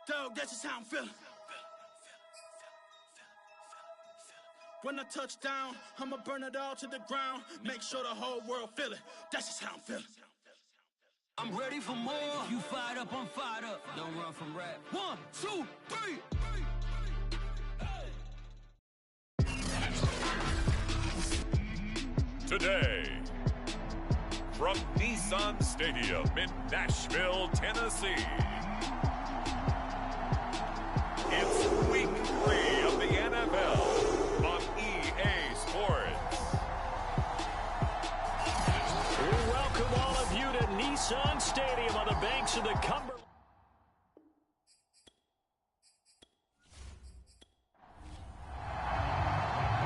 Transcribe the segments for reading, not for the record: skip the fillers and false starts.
Dog, that's just how I'm feeling. When I touch down, I'ma burn it all to the ground. Make sure the whole world feel it. That's just how I'm feeling. I'm ready for more. You fired up, I'm fired up. Don't run from rap. 1, 2, 3. Today, from Nissan Stadium in Nashville, Tennessee, it's Week 3 of the NFL on EA Sports. We welcome all of you to Nissan Stadium on the banks of the Cumberland.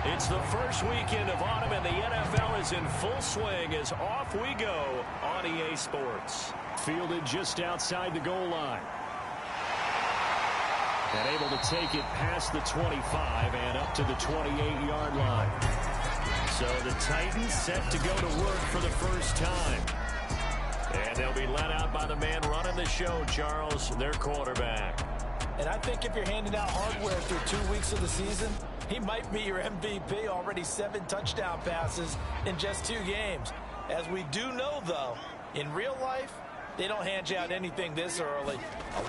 It's the first weekend of autumn, and the NFL is in full swing as off we go on EA Sports. Fielded just outside the goal line. And able to take it past the 25 and up to the 28-yard line. So the Titans set to go to work for the first time. And they'll be let out by the man running the show, Charles, their quarterback. And I think if you're handing out hardware through 2 weeks of the season, he might be your MVP. Already 7 touchdown passes in just 2 games. As we do know, though, in real life, they don't hand you out anything this early.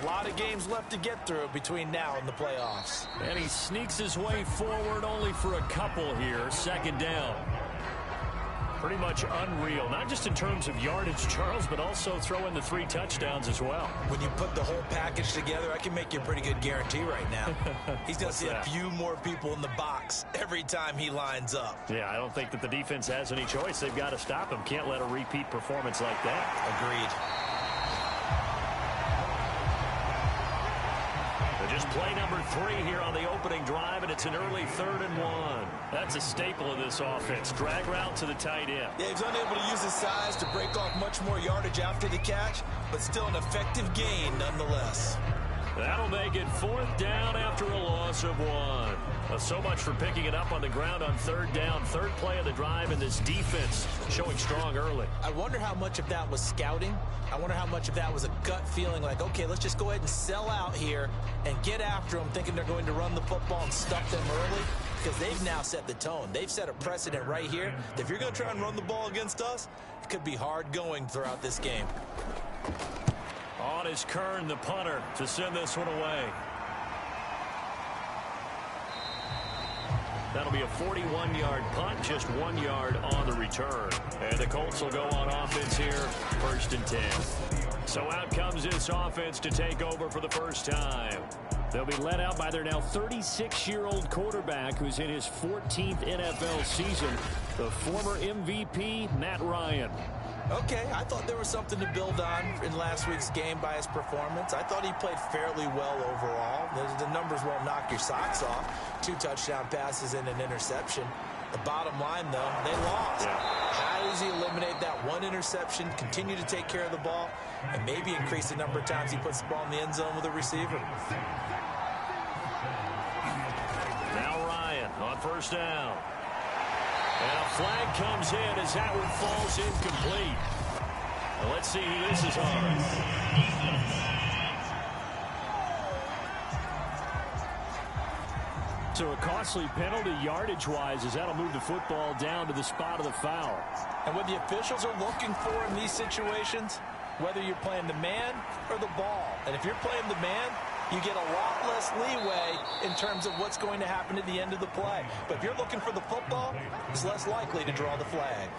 A lot of games left to get through between now and the playoffs. And he sneaks his way forward only for a couple here. Second down. Pretty much unreal, not just in terms of yardage, Charles, but also throw in the 3 touchdowns as well. When you put the whole package together, I can make you a pretty good guarantee right now. He's going to see a few more people in the box every time he lines up. Yeah, I don't think that the defense has any choice. They've got to stop him. Can't let a repeat performance like that. Agreed. Just play number 3 here on the opening drive, and it's an early 3rd and 1. That's a staple of this offense. Drag route to the tight end. Yeah, he's unable to use his size to break off much more yardage after the catch, but still an effective gain nonetheless. That'll make it 4th down after a loss of 1. Well, so much for picking it up on the ground on 3rd down. 3rd play of the drive, and this defense showing strong early. I wonder how much of that was scouting. I wonder how much of that was a gut feeling like, okay, let's just go ahead and sell out here and get after them, thinking they're going to run the football and stuff them early, because they've now set the tone. They've set a precedent right here. If you're going to try and run the ball against us, it could be hard going throughout this game. On is Kern, the punter, to send this one away. That'll be a 41-yard punt, just 1 yard on the return. And the Colts will go on offense here, 1st and 10. So out comes this offense to take over for the first time. They'll be led out by their now 36-year-old quarterback who's in his 14th NFL season, the former MVP, Matt Ryan. Okay, I thought there was something to build on in last week's game by his performance. I thought he played fairly well overall. The numbers won't knock your socks off. 2 touchdown passes and an interception. The bottom line, though, they lost. Yeah. How does he eliminate that 1 interception, continue to take care of the ball, and maybe increase the number of times he puts the ball in the end zone with a receiver? Now Ryan on 1st down. And a flag comes in as that one falls incomplete. Well, let's see who this is on. So a costly penalty yardage-wise as that'll move the football down to the spot of the foul. And what the officials are looking for in these situations, whether you're playing the man or the ball. And if you're playing the man, you get a lot less leeway in terms of what's going to happen at the end of the play. But if you're looking for the football, it's less likely to draw the flag.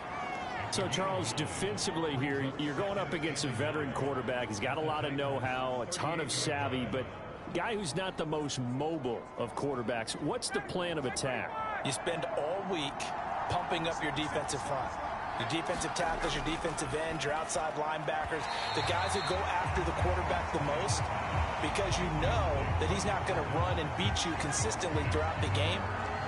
So, Charles, defensively here, you're going up against a veteran quarterback. He's got a lot of know-how, a ton of savvy, but guy who's not the most mobile of quarterbacks. What's the plan of attack? You spend all week pumping up your defensive front. Your defensive tackles, your defensive ends, your outside linebackers, the guys who go after the quarterback the most, because you know that he's not going to run and beat you consistently throughout the game.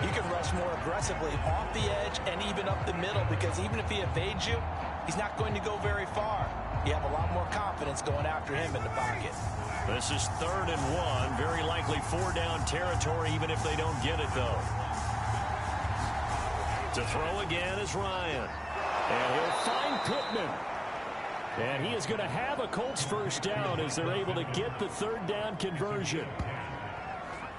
You can rush more aggressively off the edge and even up the middle, because even if he evades you, he's not going to go very far. You have a lot more confidence going after him in the pocket. This is 3rd and 1. Very likely 4-down territory, even if they don't get it, though. To throw again is Ryan. And he'll find Pittman. And he is going to have a Colts first down as they're able to get the third down conversion.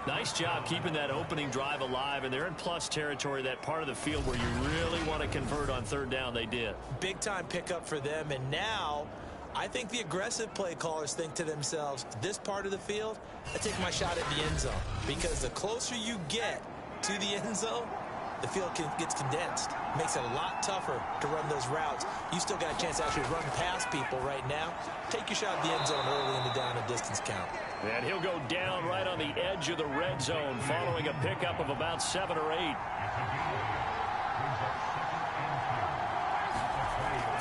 Nice job keeping that opening drive alive, and they're in plus territory, that part of the field where you really want to convert on third down. They did. Big time pickup for them, and now I think the aggressive play callers think to themselves, this part of the field, I take my shot at the end zone, because the closer you get to the end zone, the field gets condensed. Makes it a lot tougher to run those routes. You still got a chance to actually run past people right now. Take your shot at the end zone early in the down and distance count. And he'll go down right on the edge of the red zone following a pickup of about 7 or 8.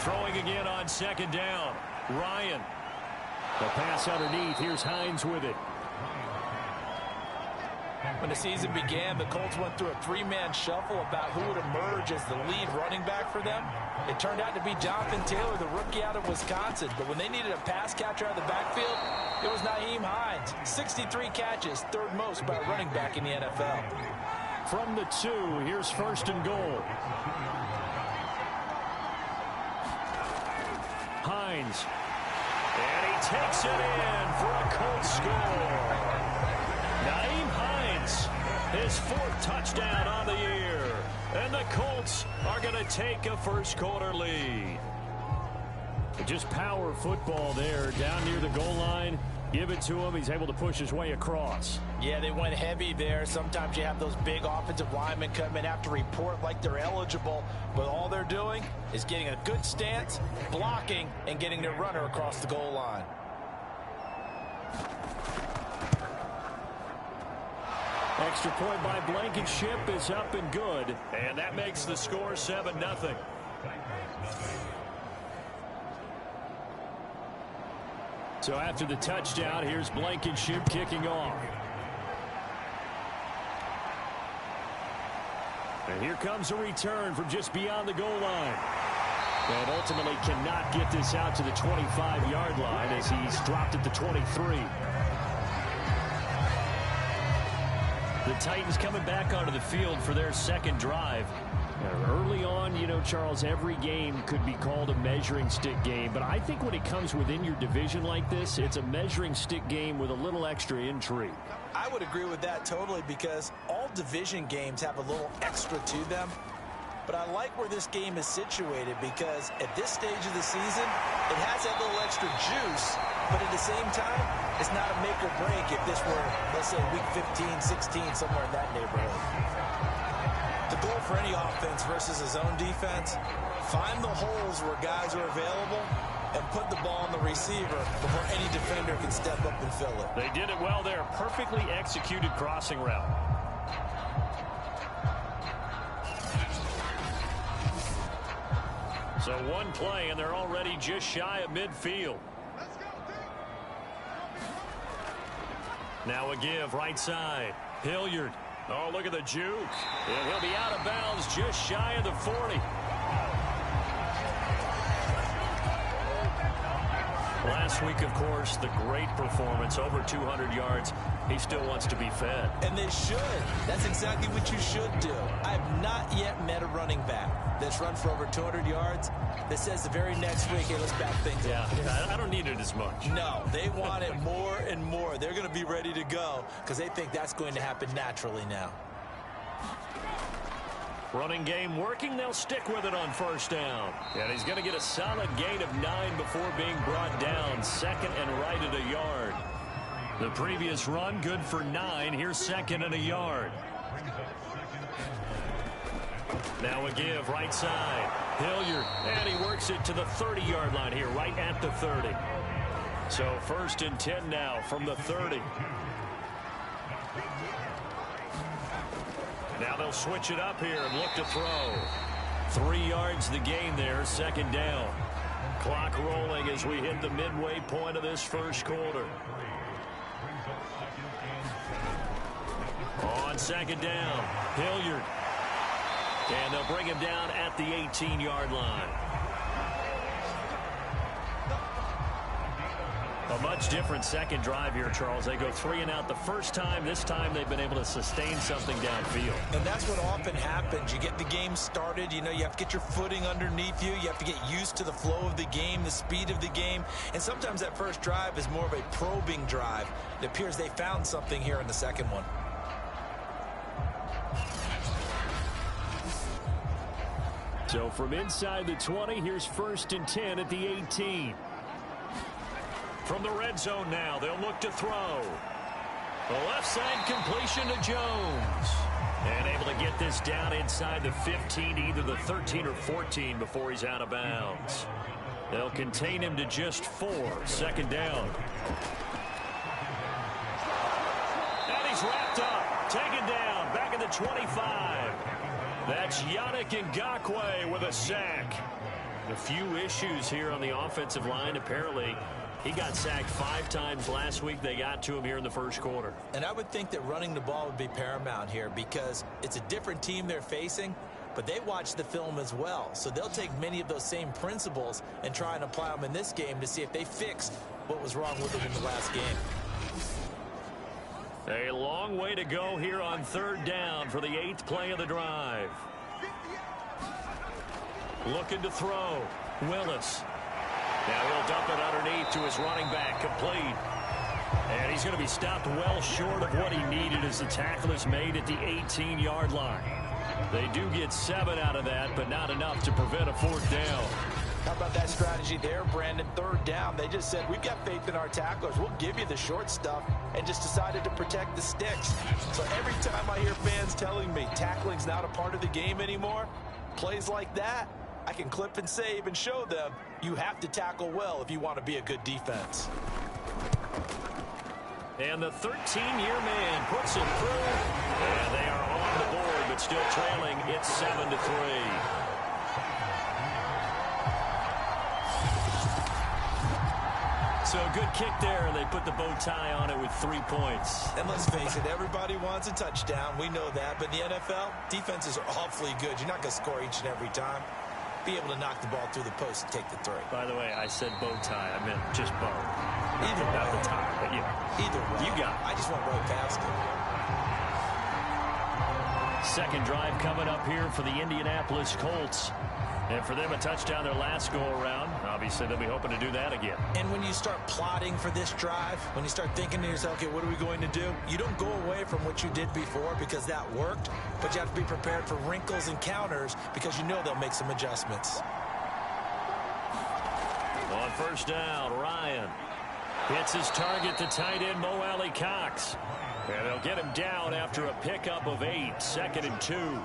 Throwing again on second down. Ryan. The pass underneath. Here's Hines with it. When the season began, the Colts went through a three-man shuffle about who would emerge as the lead running back for them. It turned out to be Jonathan Taylor, the rookie out of Wisconsin. But when they needed a pass catcher out of the backfield, it was Nyheim Hines. 63 catches, third most by a running back in the NFL. From the 2, here's first and goal. Hines. And he takes it in for a Colts score. Nyheim Hines, his 4th touchdown on the year. And the Colts are going to take a first quarter lead. Just power football there down near the goal line. Give it to him. He's able to push his way across. Yeah, they went heavy there. Sometimes you have those big offensive linemen come in, have to report like they're eligible. But all they're doing is getting a good stance, blocking, and getting their runner across the goal line. Extra point by Blankenship is up and good. And that makes the score 7-0. So after the touchdown, here's Blankenship kicking off. And here comes a return from just beyond the goal line. And ultimately cannot get this out to the 25-yard line as he's dropped at the 23. The Titans coming back onto the field for their second drive. Early on, you know, Charles, every game could be called a measuring stick game. But I think when it comes within your division like this, it's a measuring stick game with a little extra intrigue. I would agree with that totally, because all division games have a little extra to them. But I like where this game is situated, because at this stage of the season, it has that little extra juice. But at the same time, it's not a make or break if this were, let's say, week 15, 16, somewhere in that neighborhood. The goal for any offense versus a zone defense, find the holes where guys are available and put the ball on the receiver before any defender can step up and fill it. They did it well there. Perfectly executed crossing route. So one play, and they're already just shy of midfield. Now a give, right side. Hilliard. Oh, look at the juke. And he'll be out of bounds just shy of the 40. Last week, of course, the great performance, over 200 yards. He still wants to be fed. And they should. That's exactly what you should do. I have not yet met a running back that's run for over 200 yards that says the very next week, hey, let's back things up. Yeah, I don't need it as much. No, they want it more and more. They're going to be ready to go because they think that's going to happen naturally now. Running game working. They'll stick with it on first down. And he's going to get a solid gain of 9 before being brought down. Second and right at a yard. The previous run good for 9. Here's second and a yard. Now a give, right side. Hilliard, and he works it to the 30-yard line here, right at the 30. So first and 10 now from the 30. Now they'll switch it up here and look to throw. 3 yards the gain there, second down. Clock rolling as we hit the midway point of this first quarter. On second down, Hilliard. And they'll bring him down at the 18-yard line. A much different second drive here, Charles. They go 3 and out the first time. This time they've been able to sustain something downfield. And that's what often happens. You get the game started. You know, you have to get your footing underneath you. You have to get used to the flow of the game, the speed of the game. And sometimes that first drive is more of a probing drive. It appears they found something here in the second one. So from inside the 20, here's 1st and 10 at the 18. From the red zone now, they'll look to throw. The left side completion to Jones. And able to get this down inside the 15, either the 13 or 14 before he's out of bounds. They'll contain him to just 4. 2nd down. And he's wrapped up. Taken down. Back at the 25. That's Yannick Ngakoue with a sack. A few issues here on the offensive line. Apparently, he got sacked 5 times last week. They got to him here in the first quarter. And I would think that running the ball would be paramount here because it's a different team they're facing, but they watch the film as well. So they'll take many of those same principles and try and apply them in this game to see if they fixed what was wrong with them in the last game. A long way to go here on 3rd down for the 8th play of the drive. Looking to throw. Willis. Now he'll dump it underneath to his running back. Complete. And he's going to be stopped well short of what he needed as the tackle is made at the 18-yard line. They do get 7 out of that, but not enough to prevent a 4th down. How about that strategy there, Brandon? 3rd down. They just said, we've got faith in our tacklers. We'll give you the short stuff, and just decided to protect the sticks. So every time I hear fans telling me tackling's not a part of the game anymore, plays like that, I can clip and save and show them you have to tackle well if you want to be a good defense. And the 13-year man puts it through. And they are on the board, but still trailing. It's 7-3. So a good kick there. They put the bow tie on it with 3 points. And let's face it, everybody wants a touchdown. We know that. But in the NFL, defenses are awfully good. You're not going to score each and every time. Be able to knock the ball through the post and take the 3. By the way, I said bow tie. I meant just bow. Either Not way. the tie, but yeah. Either way. You got it. I just went right past him. Second drive coming up here for the Indianapolis Colts. And for them, a touchdown their last go-around. Obviously, they'll be hoping to do that again. And when you start plotting for this drive, when you start thinking to yourself, okay, what are we going to do? You don't go away from what you did before because that worked, but you have to be prepared for wrinkles and counters because you know they'll make some adjustments. On 1st down, Ryan hits his target, the tight end, Mo Alley Cox. And they'll get him down after a pickup of 8, 2nd and 2.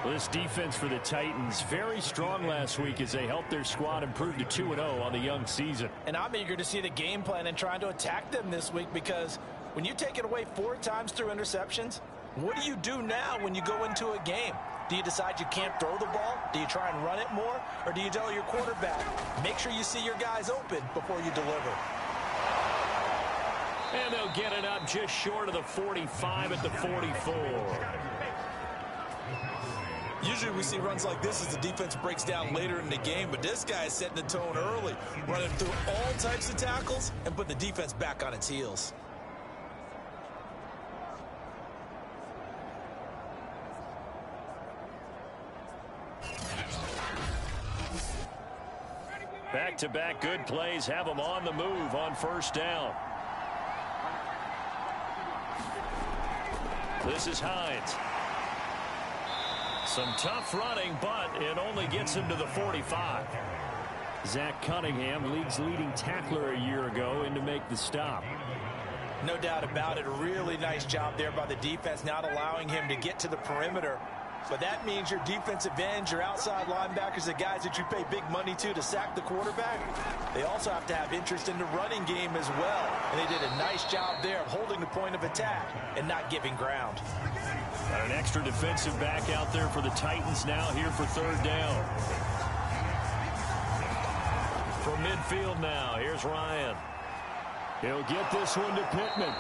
This defense for the Titans, very strong last week as they helped their squad improve to 2-0 on the young season. And I'm eager to see the game plan and trying to attack them this week because when you take it away 4 times through interceptions, what do you do now when you go into a game? Do you decide you can't throw the ball? Do you try and run it more? Or do you tell your quarterback, make sure you see your guys open before you deliver? And they'll get it up just short of the 45 at the 44. Usually we see runs like this as the defense breaks down later in the game, but this guy is setting the tone early, running through all types of tackles and putting the defense back on its heels. Back-to-back good plays have them on the move on 1st down. This is Hines. Some tough running, but it only gets him to the 45. Zach Cunningham, league's leading tackler a year ago, in to make the stop. No doubt about it. A really nice job there by the defense, not allowing him to get to the perimeter. But that means your defensive ends, your outside linebackers, the guys that you pay big money to sack the quarterback, they also have to have interest in the running game as well. And they did a nice job there of holding the point of attack and not giving ground. Got an extra defensive back out there for the Titans now here for 3rd down. From midfield now, here's Ryan. He'll get this one to Pittman.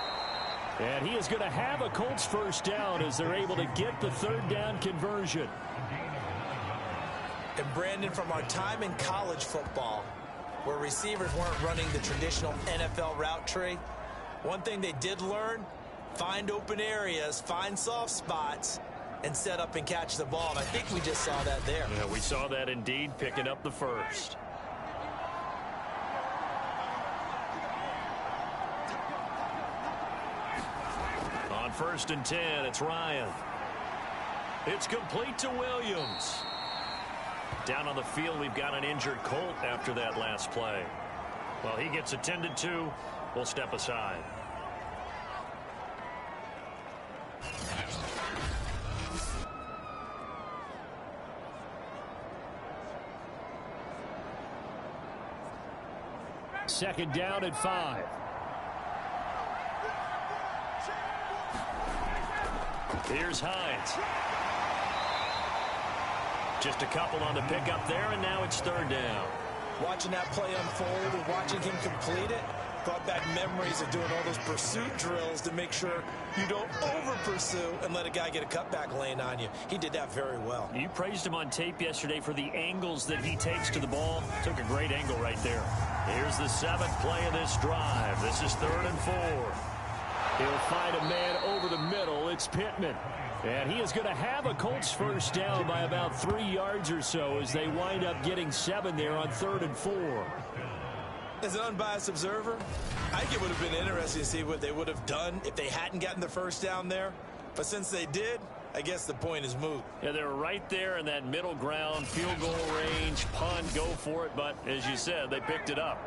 And he is going to have a Colts 1st down as they're able to get the 3rd down conversion. And Brandon, from our time in college football, where receivers weren't running the traditional NFL route tree. One thing they did learn, find open areas, find soft spots, and set up and catch the ball. And I think we just saw that there. Yeah, we saw that indeed, picking up the first. On 1st and 10, it's Ryan. It's complete to Williams. Down on the field, we've got an injured Colt after that last play. Well, he gets attended to. We'll step aside. Second down at 5. Here's Hines. Just a couple on the pickup there, and now it's 3rd down. Watching that play unfold and watching him complete it brought back memories of doing all those pursuit drills to make sure you don't over-pursue and let a guy get a cutback lane on you. He did that very well. You praised him on tape yesterday for the angles that he takes to the ball. Took a great angle right there. Here's the 7th play of this drive. This is 3rd and 4. He'll find a man over the middle. It's Pittman. And he is going to have a Colts first down by about 3 yards or so as they wind up getting 7 there on 3rd and 4. As an unbiased observer, I think it would have been interesting to see what they would have done if they hadn't gotten the first down there. But since they did, I guess the point is moot. Yeah, they were right there in that middle ground, field goal range, punt, go for it. But as you said, they picked it up.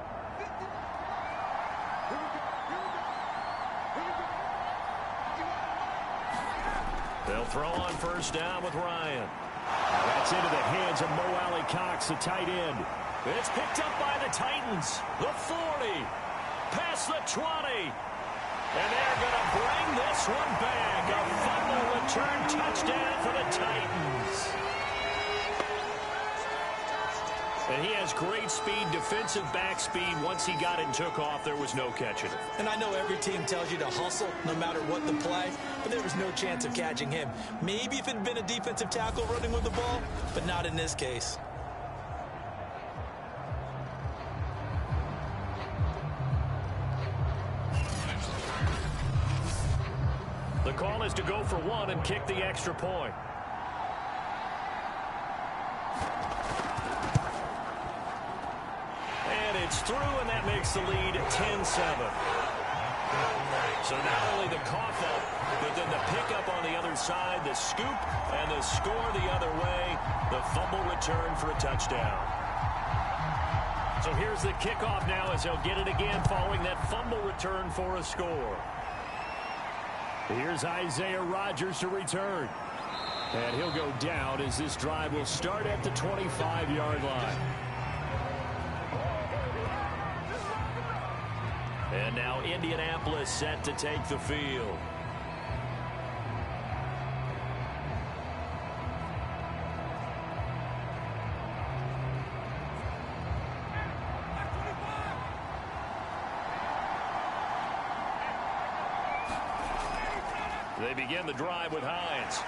They'll throw on first down with Ryan. That's into the hands of Mo Alley Cox, the tight end. It's picked up by the Titans. The 40. Past the 20. And they're going to bring this one back. A fumble return touchdown for the Titans. And he has great speed, defensive back speed. Once he got it and took off, there was no catching it. And I know every team tells you to hustle no matter what the play, but there was no chance of catching him. Maybe if it had been a defensive tackle running with the ball, but not in this case. The call is to go for 1 and kick the extra point. And it's through, and that makes the lead 10-7. So not only the cough up, but then the pickup on the other side, the scoop, and the score the other way, the fumble return for a touchdown. So here's the kickoff now as they'll get it again following that fumble return for a score. Here's Isaiah Rodgers to return. And he'll go down as this drive will start at the 25-yard line. And now Indianapolis set to take the field. They begin the drive with Hines.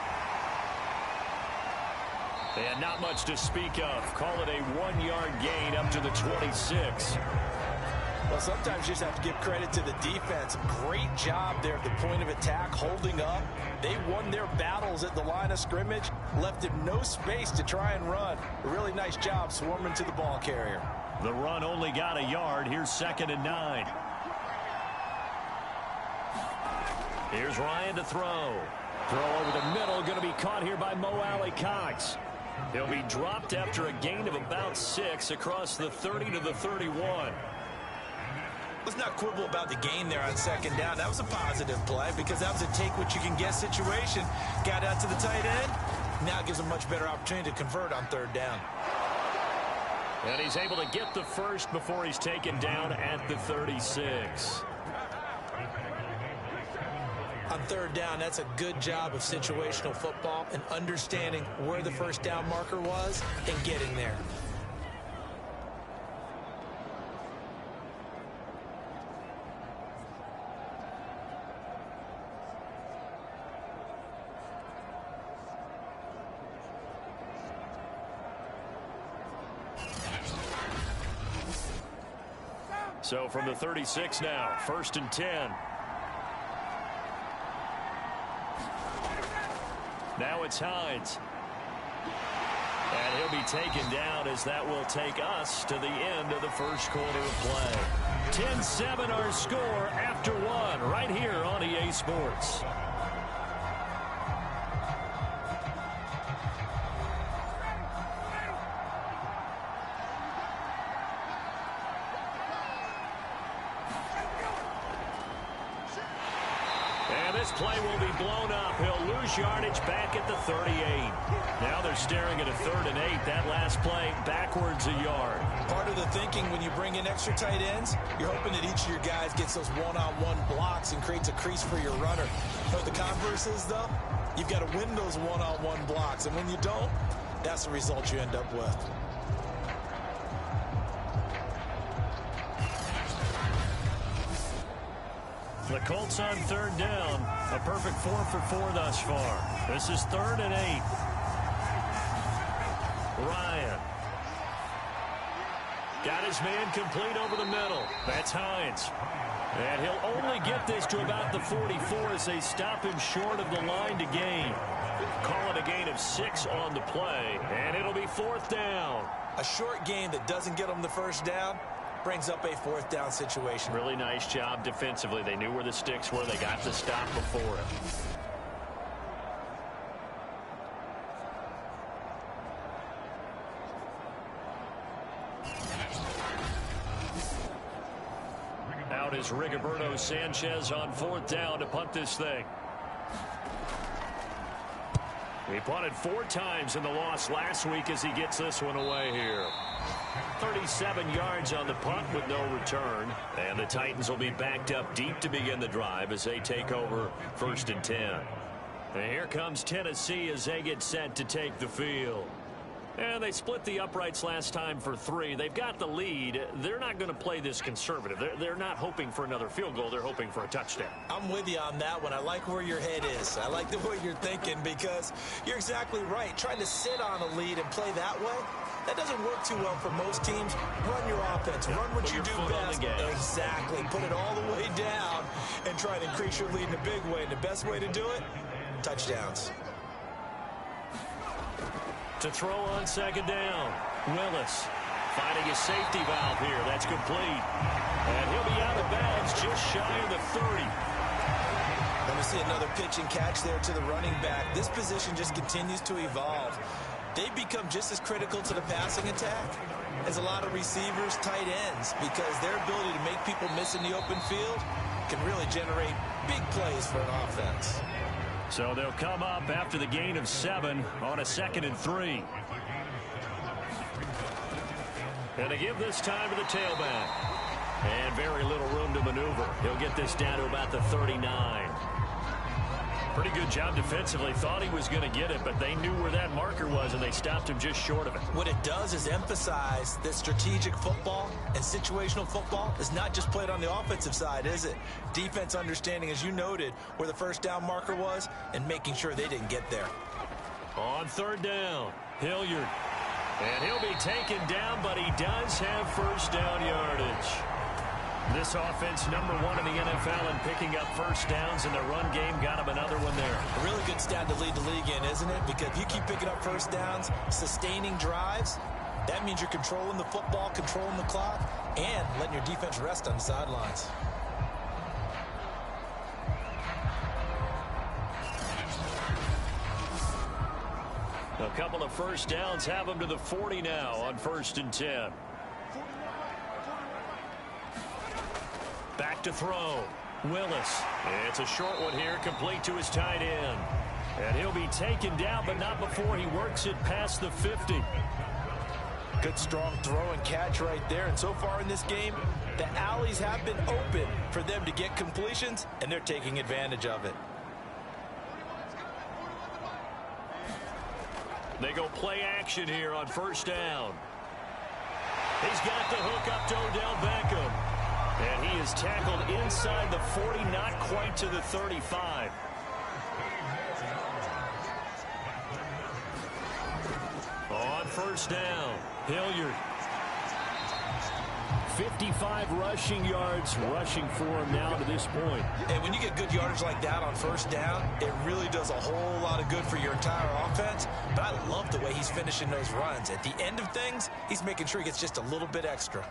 And not much to speak of. Call it a 1-yard gain up to the 26. Well, sometimes you just have to give credit to the defense. Great job there at the point of attack, holding up. They won their battles at the line of scrimmage, left him no space to try and run. A really nice job swarming to the ball carrier. The run only got a yard. Here's 2nd and 9. Here's Ryan to throw. Throw over the middle, going to be caught here by Mo Alley Cox. He'll be dropped after a gain of about 6 across the 30 to the 31. Let's not quibble about the gain there on 2nd down. That was a positive play because that was a take-what-you-can-get situation. Got out to the tight end. Now gives a much better opportunity to convert on 3rd down. And he's able to get the first before he's taken down at the 36. On 3rd down, that's a good job of situational football and understanding where the first down marker was and getting there. So from the 36 now, 1st and 10. Now it's Hines. And he'll be taken down as that will take us to the end of the first quarter of play. 10-7 our score after one right here on EA Sports. This play will be blown up. He'll lose yardage back at the 38. Now they're staring at a 3rd and 8. That last play backwards a yard. Part of the thinking when you bring in extra tight ends, you're hoping that each of your guys gets those one-on-one blocks and creates a crease for your runner. But the converse is, though, you've got to win those one-on-one blocks. And when you don't, that's the result you end up with. The Colts on 3rd down. A perfect 4 for 4 thus far. This is 3rd and 8. Ryan. Got his man complete over the middle. That's Hines. And he'll only get this to about the 44 as they stop him short of the line to gain. Call it a gain of 6 on the play. And it'll be 4th down. A short gain that doesn't get them the first down brings up a 4th down situation. Really nice job defensively. They knew where the sticks were. They got the stop before it. Out is Rigoberto Sanchez on 4th down to punt this thing. He punted 4 times in the loss last week as he gets this one away here. 37 yards on the punt with no return. And the Titans will be backed up deep to begin the drive as they take over 1st and 10. And here comes Tennessee as they get set to take the field. And they split the uprights last time for 3. They've got the lead. They're not going to play this conservative. They're not hoping for another field goal. They're hoping for a touchdown. I'm with you on that one. I like where your head is. I like the way you're thinking because you're exactly right. Trying to sit on a lead and play that way, that doesn't work too well for most teams. Run your offense. Run what you do best. Exactly. Put it all the way down and try to increase your lead in a big way. And the best way to do it, touchdowns. To throw on 2nd down. Willis finding his safety valve here. That's complete. And he'll be out of bounds just shy of the 30. Let me see another pitch and catch there to the running back. This position just continues to evolve. They become just as critical to the passing attack as a lot of receivers, tight ends, because their ability to make people miss in the open field can really generate big plays for an offense. So they'll come up after the gain of 7 on a 2nd and 3. And they give this time to the tailback. And very little room to maneuver. He'll get this down to about the 39. Pretty good job defensively. Thought he was going to get it, but they knew where that marker was, and they stopped him just short of it. What it does is emphasize that strategic football and situational football is not just played on the offensive side, is it? Defense understanding, as you noted, where the 1st down marker was and making sure they didn't get there. On 3rd down, Hilliard. And he'll be taken down, but he does have 1st down yardage. This offense number 1 in the NFL in picking up 1st downs, and the run game got him another one there. A really good stat to lead the league in, isn't it? Because if you keep picking up 1st downs, sustaining drives, that means you're controlling the football, controlling the clock, and letting your defense rest on the sidelines. A couple of 1st downs have them to the 40 now on 1st and 10. Back to throw. Willis. It's a short one here, complete to his tight end. And he'll be taken down, but not before he works it past the 50. Good strong throw and catch right there. And so far in this game, the alleys have been open for them to get completions, and they're taking advantage of it. They go play action here on 1st down. He's got the hook up to Odell Beckham. And he is tackled inside the 40, not quite to the 35. On 1st down, Hilliard. 55 rushing yards rushing for him now to this point. And when you get good yardage like that on first down, it really does a whole lot of good for your entire offense. But I love the way he's finishing those runs. At the end of things, he's making sure he gets just a little bit extra.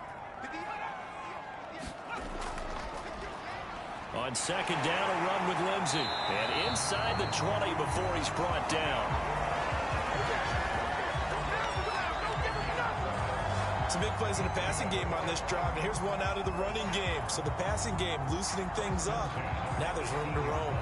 On second down, a run with Lindsey. And inside the 20 before he's brought down. Some big plays in the passing game on this drive, and here's one out of the running game. So the passing game loosening things up. Now there's room to roam.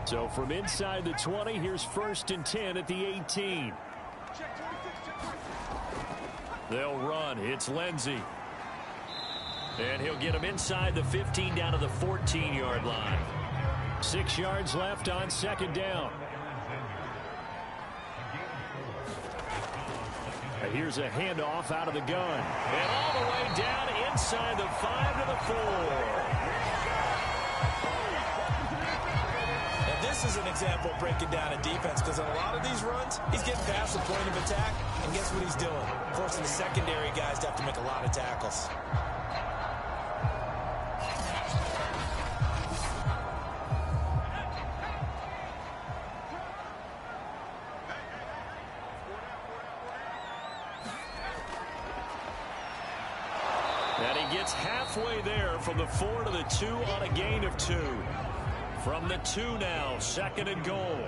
So from inside the 20, here's 1st and 10 at the 18. They'll run. It's Lindsey. And he'll get him inside the 15 down to the 14-yard line. 6 yards left on second down. Here's a handoff out of the gun. And all the way down inside the 5 to the 4. This is an example of breaking down a defense, because on a lot of these runs, he's getting past the point of attack, and guess what he's doing? Forcing the secondary guys to have to make a lot of tackles. And he gets halfway there from the 4 to the 2 on a gain of 2. From the 2 now, 2nd and goal.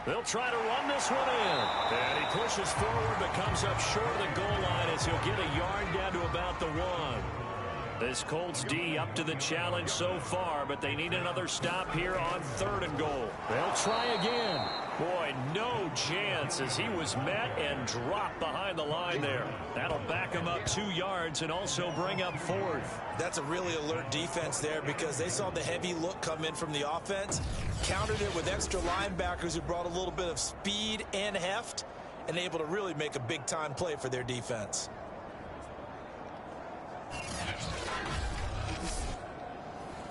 They'll try to run this one in. And he pushes forward but comes up short of the goal line as he'll get a yard down to about the 1. This Colts D up to the challenge so far, but they need another stop here on 3rd and goal. They'll try again. Boy, no chance as he was met and dropped behind the line there. That'll back him up 2 yards and also bring up 4th. That's a really alert defense there, because they saw the heavy look come in from the offense, countered it with extra linebackers who brought a little bit of speed and heft, and able to really make a big-time play for their defense.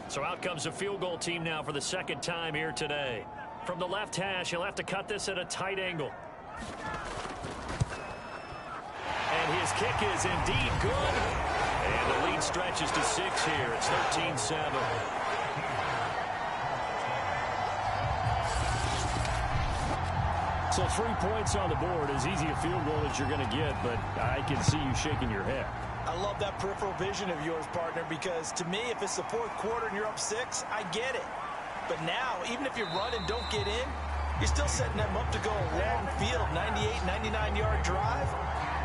So out comes a field goal team now for the 2nd time here today. From the left hash, he'll have to cut this at a tight angle. And his kick is indeed good. And the lead stretches to 6 here. It's 13-7. So 3 points on the board, as easy a field goal as you're going to get, but I can see you shaking your head. I love that peripheral vision of yours, partner, because to me, if it's the 4th quarter and you're up 6, I get it. But now, even if you run and don't get in, you're still setting them up to go a long field, 98, 99-yard drive.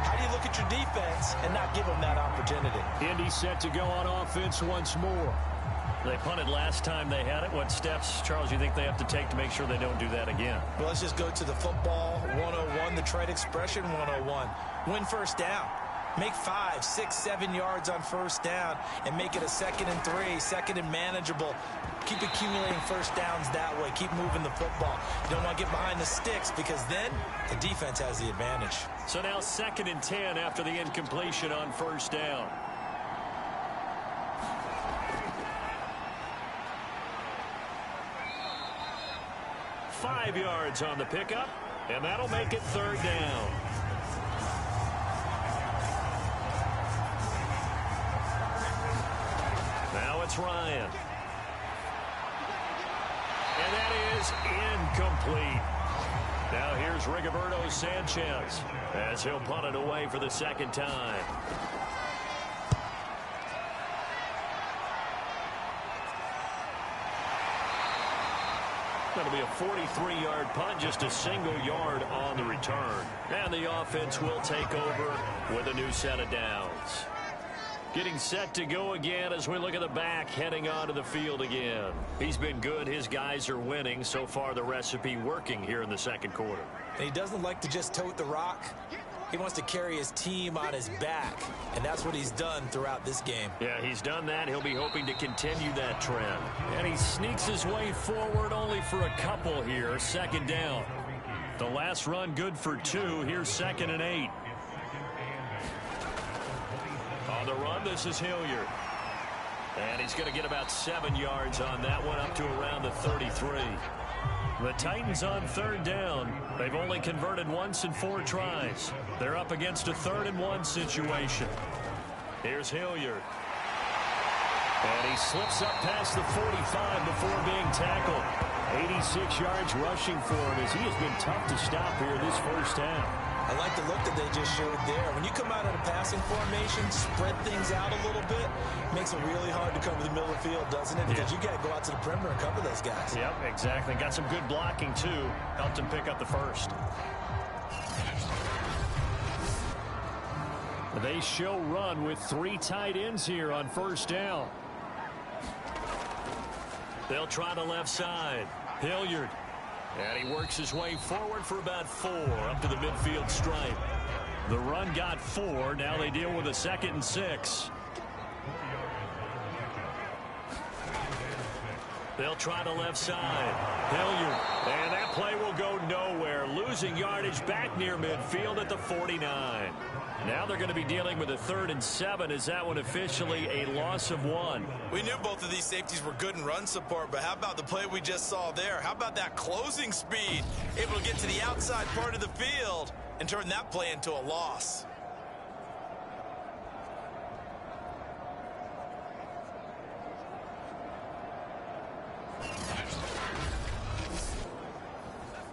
How do you look at your defense and not give them that opportunity? Indy set to go on offense once more. They punted last time they had it. What steps, Charles, you think they have to take to make sure they don't do that again? Well, let's just go to the football 101, the trade expression 101. Win first down. Make 5, 6, 7 yards on first down and make it a 2nd and 3, 2nd and manageable. Keep accumulating first downs that way. Keep moving the football. You don't want to get behind the sticks, because then the defense has the advantage. So now 2nd and 10 after the incompletion on first down. Five yards on the pickup, and that'll make it 3rd down. Now it's Ryan. And that is incomplete. Now here's Rigoberto Sanchez as he'll punt it away for the 2nd time. That'll be a 43-yard punt, just a single yard on the return. And the offense will take over with a new set of downs. Getting set to go again as we look at the back heading onto the field again. He's been good. His guys are winning. So far, the recipe working here in the 2nd quarter. And he doesn't like to just tote the rock. He wants to carry his team on his back, and that's what he's done throughout this game. Yeah, he's done that. He'll be hoping to continue that trend. And he sneaks his way forward only for a couple here. Second down. The last run good for 2. Here's 2nd and 8. On the run, this is Hilliard. And he's going to get about 7 yards on that one, up to around the 33. The Titans on 3rd down. They've only converted once in 4 tries. They're up against a 3rd and 1 situation. Here's Hilliard. And he slips up past the 45 before being tackled. 86 yards rushing for him as he has been tough to stop here this first half. I like the look that they just showed there. When you come out in a passing formation, spread things out a little bit, makes it really hard to cover the middle of the field, doesn't it? Because you got to go out to the perimeter and cover those guys. Yep, exactly. Got some good blocking, too. Helped him pick up the first. They show run with 3 tight ends here on 1st down. They'll try the left side. Hilliard. And he works his way forward for about 4 up to the midfield stripe. The run got 4. Now they deal with a 2nd and 6. They'll try the left side. Hilliard. And that play will go nowhere. Losing yardage back near midfield at the 49. Now they're going to be dealing with a 3rd and 7. Is that one officially a loss of 1? We knew both of these safeties were good in run support, but how about the play we just saw there? How about that closing speed? Able to get to the outside part of the field and turn that play into a loss.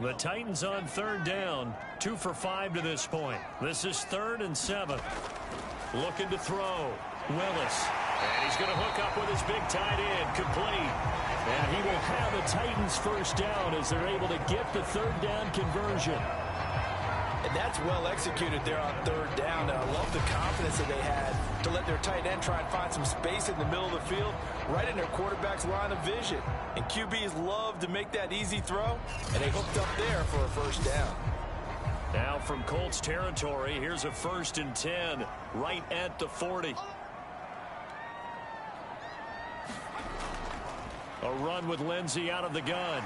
The Titans on 3rd down. 2 for 5 to this point. This is 3rd and 7. Looking to throw. Willis. And he's going to hook up with his big tight end. Complete. And he will have the Titans first down as they're able to get the 3rd down conversion. And that's well executed there on 3rd down. And I love the confidence that they had to let their tight end try and find some space in the middle of the field, right in their quarterback's line of vision. And QBs love to make that easy throw, and they hooked up there for a first down. Now from Colts territory, here's a 1st and 10 right at the 40. A run with Lindsey out of the gun.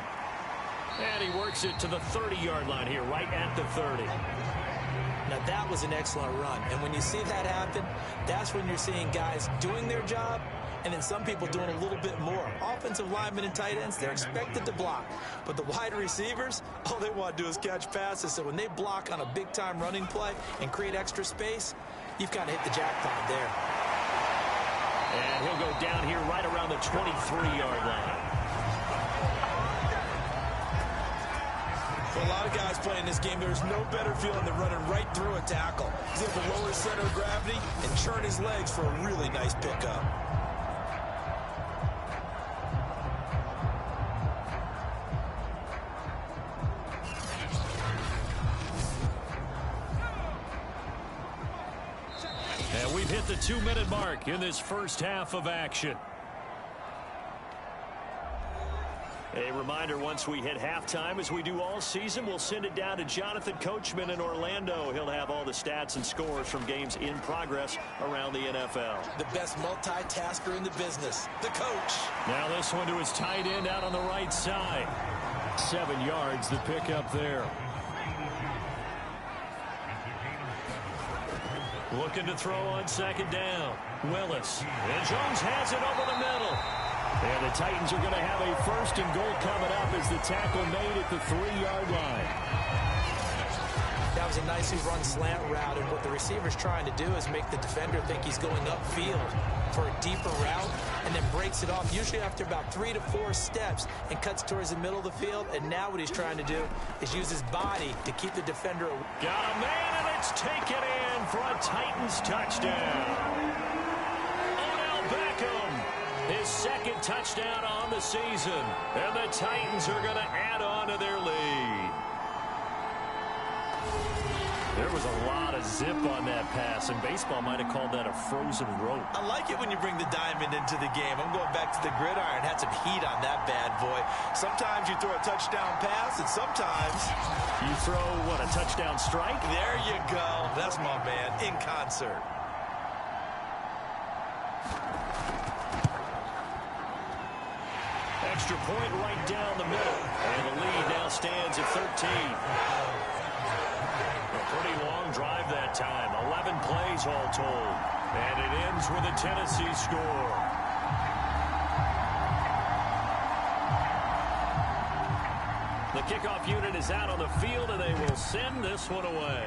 And he works it to the 30-yard line here, right at the 30. Now, that was an excellent run. And when you see that happen, that's when you're seeing guys doing their job and then some people doing a little bit more. Offensive linemen and tight ends, they're expected to block. But the wide receivers, all they want to do is catch passes. So when they block on a big-time running play and create extra space, you've kind of hit the jackpot there. And he'll go down here right around the 23-yard line. For a lot of guys playing this game, there's no better feeling than running right through a tackle. He's able to lower his center of gravity and churn his legs for a really nice pickup. And we've hit the 2-minute mark in this first half of action. A reminder, once we hit halftime, as we do all season, we'll send it down to Jonathan Coachman in Orlando. He'll have all the stats and scores from games in progress around the NFL. The best multitasker in the business, the coach. Now this one to his tight end out on the right side. 7 yards, the pickup there. Looking to throw on 2nd down. Willis. And Jones has it over the middle. And the Titans are going to have a 1st and goal coming up as the tackle made at the 3-yard line. That was a nicely run slant route, and what the receiver's trying to do is make the defender think he's going upfield for a deeper route and then breaks it off, usually after about 3 to 4 steps, and cuts towards the middle of the field. And now what he's trying to do is use his body to keep the defender away. Got a man, and it's taken in for a Titans touchdown. Odell Beckham. His 2nd touchdown on the season. And the Titans are going to add on to their lead. There was a lot of zip on that pass, and baseball might have called that a frozen rope. I like it when you bring the diamond into the game. I'm going back to the gridiron. Had some heat on that bad boy. Sometimes you throw a touchdown pass, and sometimes you throw, what, a touchdown strike? There you go. That's my man, in concert. Extra point right down the middle. And the lead now stands at 13. A pretty long drive that time. 11 plays all told. And it ends with a Tennessee score. The kickoff unit is out on the field, and they will send this one away.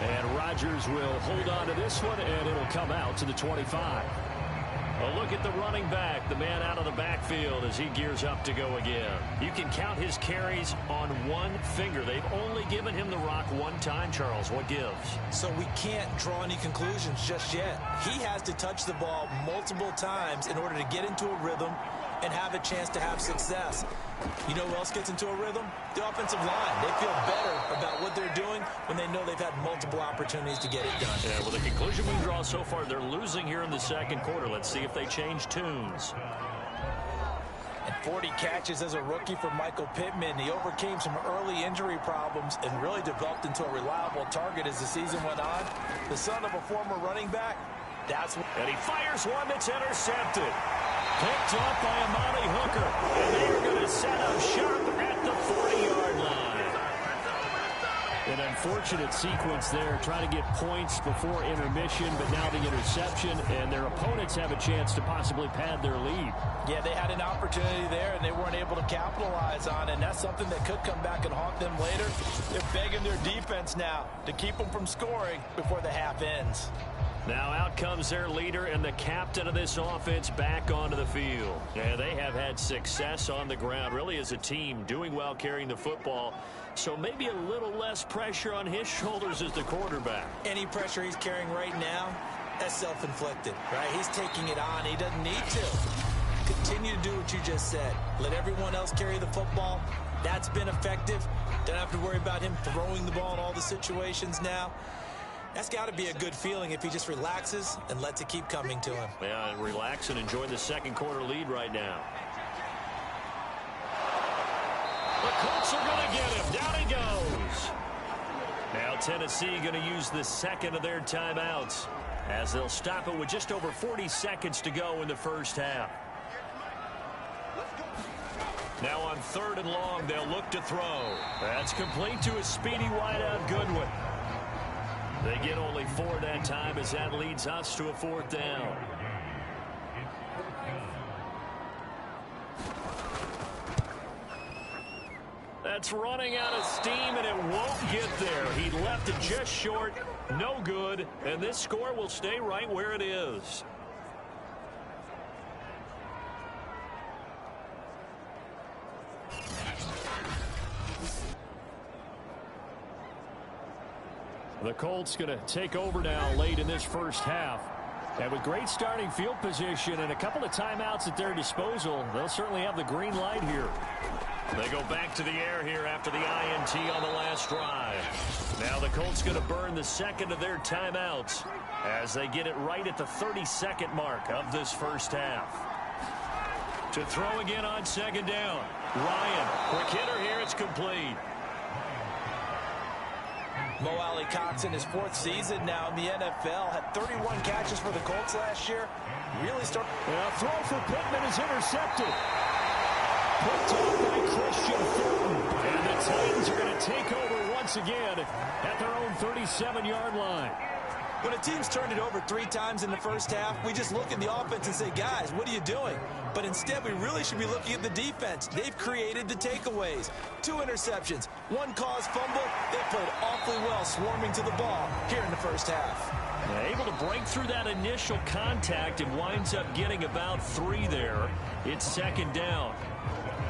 And Rodgers will hold on to this one, and it'll come out to the 25. A look at the running back, the man out of the backfield as he gears up to go again. You can count his carries on one finger. They've only given him the rock one time, Charles. What gives? So we can't draw any conclusions just yet. He has to touch the ball multiple times in order to get into a rhythm and have a chance to have success. You know who else gets into a rhythm? The offensive line. They feel better about what they're doing when they know they've had multiple opportunities to get it done. Yeah, well, the conclusion we draw so far, they're losing here in the second quarter. Let's see if they change tunes. And 40 catches as a rookie for Michael Pittman. He overcame some early injury problems and really developed into a reliable target as the season went on. The son of a former running back. And he fires one that's intercepted. Picked up by Amani Hooker. And they are going to set up shop at the 40-yard line. An unfortunate sequence there, trying to get points before intermission, but now the interception, and their opponents have a chance to possibly pad their lead. Yeah, they had an opportunity there, and they weren't able to capitalize on it, and that's something that could come back and haunt them later. They're begging their defense now to keep them from scoring before the half ends. Now out comes their leader and the captain of this offense back onto the field. Yeah, they have had success on the ground, really as a team, doing well carrying the football. So maybe a little less pressure on his shoulders as the quarterback. Any pressure he's carrying right now, that's self-inflicted, right? He's taking it on. He doesn't need to. Continue to do what you just said. Let everyone else carry the football. That's been effective. Don't have to worry about him throwing the ball in all the situations now. That's got to be a good feeling if he just relaxes and lets it keep coming to him. Yeah, and relax and enjoy the second quarter lead right now. The Colts are going to get him. Down he goes. Now Tennessee going to use the second of their timeouts as they'll stop it with just over 40 seconds to go in the first half. Now on 3rd and long, they'll look to throw. That's complete to a speedy wideout Goodwin. They get only 4 that time as that leads us to a 4th down. That's running out of steam, and it won't get there. He left it just short, no good, and this score will stay right where it is. The Colts going to take over now late in this first half. And with great starting field position and a couple of timeouts at their disposal, they'll certainly have the green light here. They go back to the air here after the INT on the last drive. Now the Colts going to burn the second of their timeouts as they get it right at the 32nd mark of this first half. To throw again on 2nd down. Ryan, quick hitter here, it's complete. Mo Alley-Cox in his 4th season now in the NFL. Had 31 catches for the Colts last year. Really started. A throw for Pittman is intercepted. Picked off by Christian Fulton. And the Titans are going to take over once again at their own 37-yard line. When a team's turned it over 3 times in the first half, we just look at the offense and say, guys, what are you doing? But instead, we really should be looking at the defense. They've created the takeaways. 2 interceptions, 1 caused fumble. They played awfully well swarming to the ball here in the first half. Able to break through that initial contact and winds up getting about 3 there. It's 2nd down.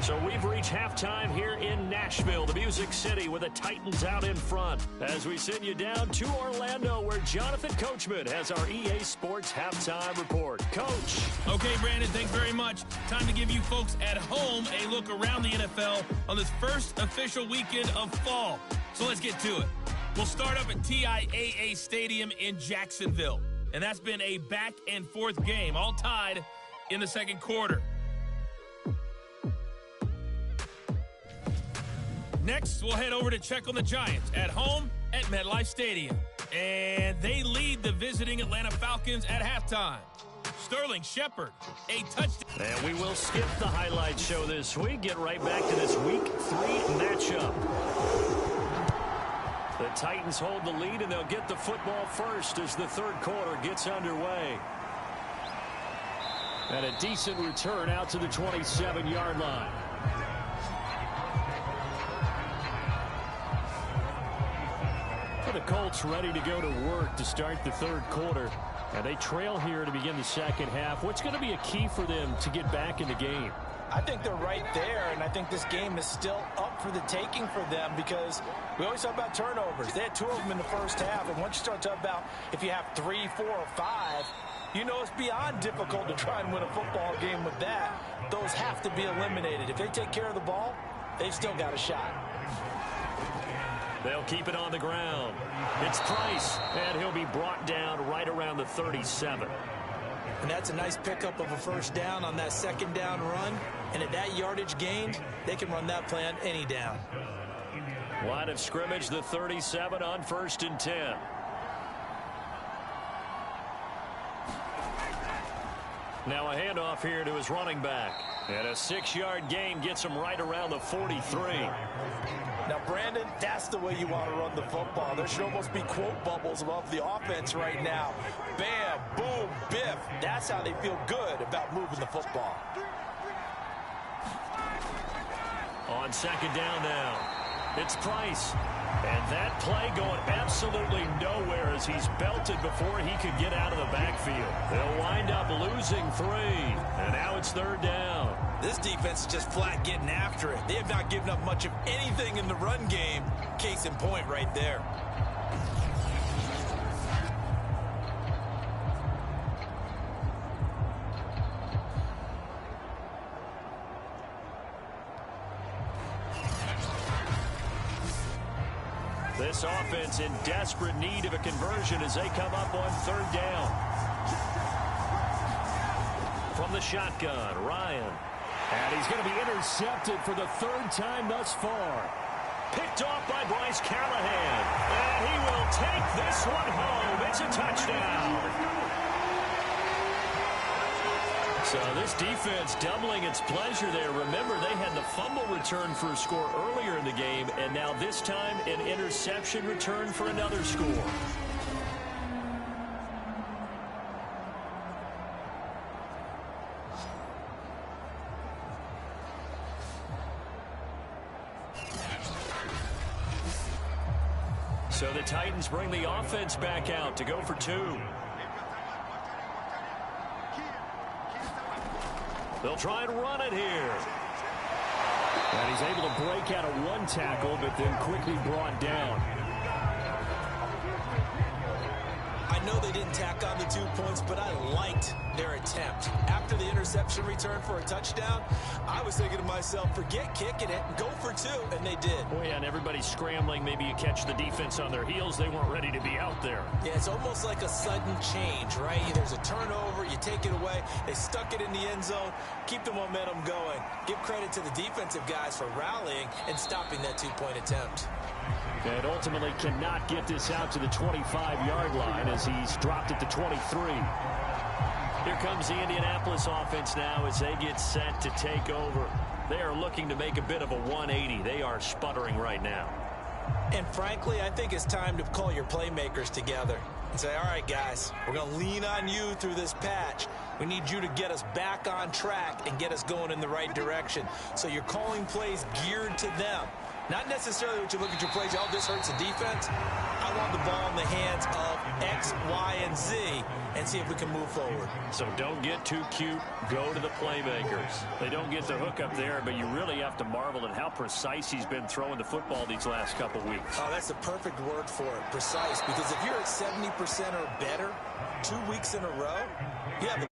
So we've reached halftime here in Nashville, the Music City, with the Titans out in front. As we send you down to Orlando, where Jonathan Coachman has our EA Sports Halftime Report. Coach. Okay, Brandon, thanks very much. Time to give you folks at home a look around the NFL on this first official weekend of fall. So let's get to it. We'll start up at TIAA Stadium in Jacksonville. And that's been a back-and-forth game, all tied in the second quarter. Next, we'll head over to check on the Giants at home at MetLife Stadium. And they lead the visiting Atlanta Falcons at halftime. Sterling Shepard, a touchdown. And we will skip the highlight show this week. Get right back to this Week 3 matchup. The Titans hold the lead, and they'll get the football first as the third quarter gets underway. And a decent return out to the 27-yard line. The Colts ready to go to work to start the third quarter. And they trail here to begin the second half. What's going to be a key for them to get back in the game? I think they're right there, and I think this game is still up for the taking for them because we always talk about turnovers. They had 2 of them in the first half, and once you start talking about if you have 3, 4, or 5, you know it's beyond difficult to try and win a football game with that. Those have to be eliminated. If they take care of the ball, they've still got a shot. They'll keep it on the ground. It's Price, and he'll be brought down right around the 37. And that's a nice pickup of a first down on that second down run. And at that yardage gained, they can run that play on any down. Line of scrimmage, the 37 on 1st and 10. Now a handoff here to his running back. And a 6-yard gain gets him right around the 43. Now, Brandon, that's the way you want to run the football. There should almost be quote bubbles above the offense right now. Bam, boom, biff. That's how they feel good about moving the football. On second down now, it's Price. And that play going absolutely nowhere as he's belted before he could get out of the backfield. They'll wind up losing 3. And now it's third down. This defense is just flat getting after it. They have not given up much of anything in the run game. Case in point right there. This offense in desperate need of a conversion as they come up on third down. From the shotgun, Ryan. And he's going to be intercepted for the 3rd time thus far. Picked off by Bryce Callahan. And he will take this one home. It's a touchdown. So this defense doubling its pleasure there. Remember, they had the fumble return for a score earlier in the game, and now this time an interception return for another score. So the Titans bring the offense back out to go for 2. They'll try and run it here. And he's able to break out of 1 tackle, but then quickly brought down. I know they didn't tack on the 2 points, but I liked their attempt. After the interception return for a touchdown, I was thinking to myself, forget kicking it, go for 2, and they did. Oh, yeah, and everybody's scrambling. Maybe you catch the defense on their heels. They weren't ready to be out there. Yeah, it's almost like a sudden change, right? There's a turnover, you take it away, they stuck it in the end zone, keep the momentum going. Give credit to the defensive guys for rallying and stopping that 2-point attempt. And ultimately cannot get this out to the 25-yard line as he's dropped at the 23. Here comes the Indianapolis offense now as they get set to take over. They are looking to make a bit of a 180. They are sputtering right now. And frankly, I think it's time to call your playmakers together and say, all right, guys, we're going to lean on you through this patch. We need you to get us back on track and get us going in the right direction. So you're calling plays geared to them. Not necessarily what you look at your plays, oh, this hurts the defense. I want the ball in the hands of X, Y, and Z and see if we can move forward. So don't get too cute. Go to the playmakers. They don't get the hook up there, but you really have to marvel at how precise he's been throwing the football these last couple weeks. Oh, that's the perfect word for it, precise. Because if you're at 70% or better 2 weeks in a row, you have a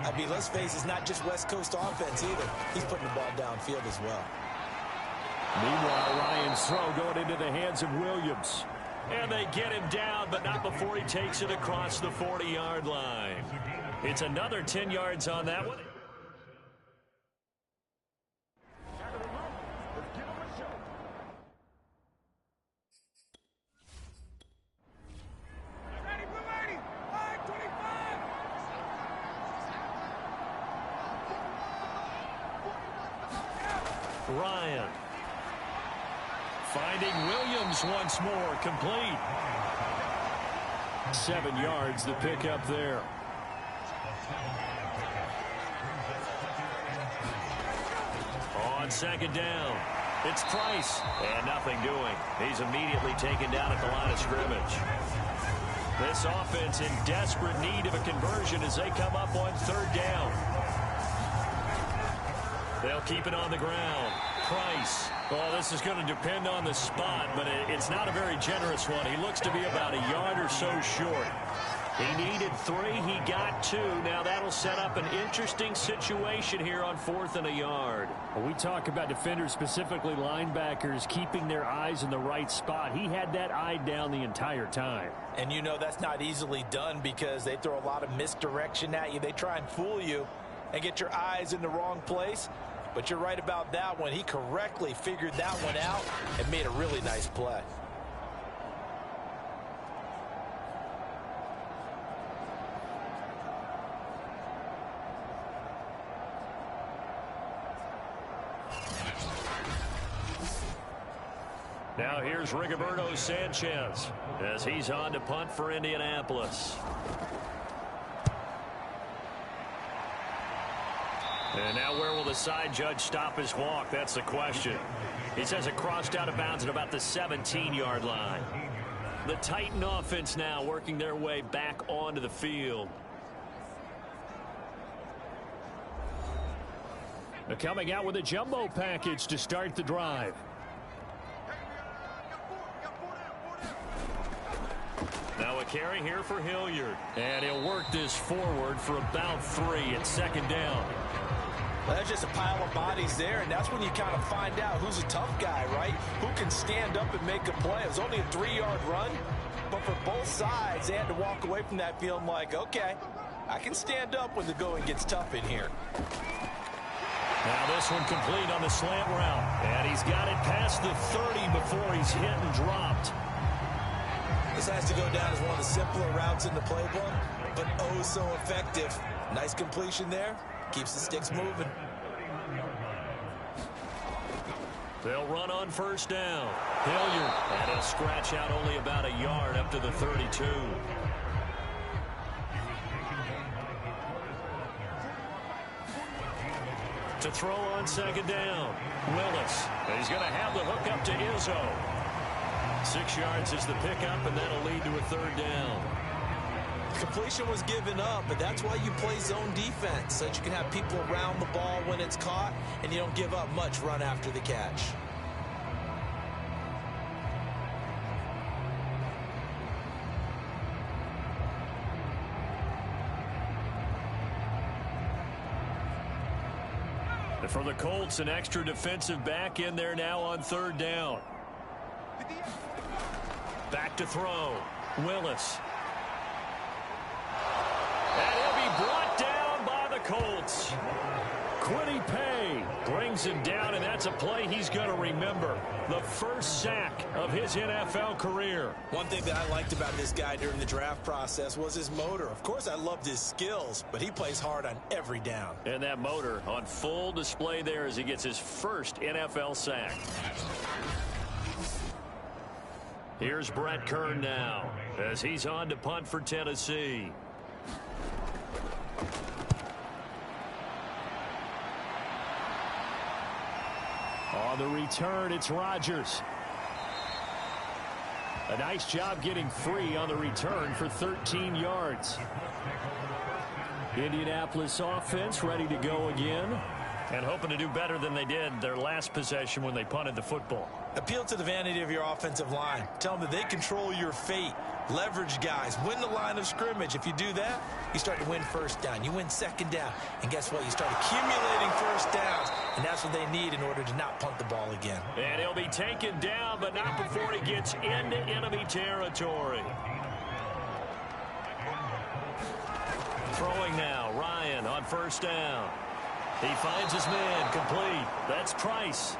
I mean, let's face it, it's not just West Coast offense either. He's putting the ball downfield as well. Meanwhile, Ryan's throw going into the hands of Williams. And they get him down, but not before he takes it across the 40-yard line. It's another 10 yards on that one. Ryan finding Williams once more, complete. 7 yards, the pickup there. On second down, it's Price, and nothing doing. He's immediately taken down at the line of scrimmage. This offense in desperate need of a conversion as they come up on third down. They'll keep it on the ground. Price. Well, this is going to depend on the spot, but it's not a very generous one. He looks to be about a yard or so short. He needed 3. He got 2. Now that'll set up an interesting situation here on 4th and a yard. When we talk about defenders, specifically linebackers, keeping their eyes in the right spot, he had that eye down the entire time. And you know that's not easily done because they throw a lot of misdirection at you. They try and fool you and get your eyes in the wrong place. But you're right about that one. He correctly figured that one out and made a really nice play. Now here's Rigoberto Sanchez as he's on to punt for Indianapolis. And now where will the side judge stop his walk? That's the question. He says it crossed out of bounds at about the 17-yard line. The Titan offense now working their way back onto the field. They're coming out with a jumbo package to start the drive. Now a carry here for Hilliard. And he'll work this forward for about 3 at second down. Well, there's just a pile of bodies there, and that's when you kind of find out who's a tough guy, right? Who can stand up and make a play. It was only a 3-yard run, but for both sides, they had to walk away from that feeling like, okay, I can stand up when the going gets tough in here. Now this one complete on the slant route, and he's got it past the 30 before he's hit and dropped. This has to go down as one of the simpler routes in the playbook, but oh so effective. Nice completion there. Keeps the sticks moving. They'll run on first down. Hilliard, and he'll scratch out only about a yard up to the 32. To throw on second down, Willis. And he's going to have the hook up to Izzo. 6 yards is the pickup, and that'll lead to a third down. Completion was given up, but that's why you play zone defense, so that you can have people around the ball when it's caught, and you don't give up much run after the catch. And for the Colts, an extra defensive back in there now on third down. Back to throw. Willis. And he'll be brought down by the Colts. Quiddy Pay brings him down, and that's a play he's going to remember. The first sack of his NFL career. One thing that I liked about this guy during the draft process was his motor. Of course, I loved his skills, but he plays hard on every down. And that motor on full display there as he gets his first NFL sack. Here's Brett Kern now as he's on to punt for Tennessee. On the return, it's Rodgers. A nice job getting free on the return for 13 yards. Indianapolis offense ready to go again. And hoping to do better than they did their last possession when they punted the football. Appeal to the vanity of your offensive line. Tell them that they control your fate. Leverage guys. Win the line of scrimmage. If you do that, you start to win first down. You win second down. And guess what? You start accumulating first downs. And that's what they need in order to not punt the ball again. And he'll be taken down, but not before he gets into enemy territory. Throwing now. Ryan on first down. He finds his man complete. That's Price.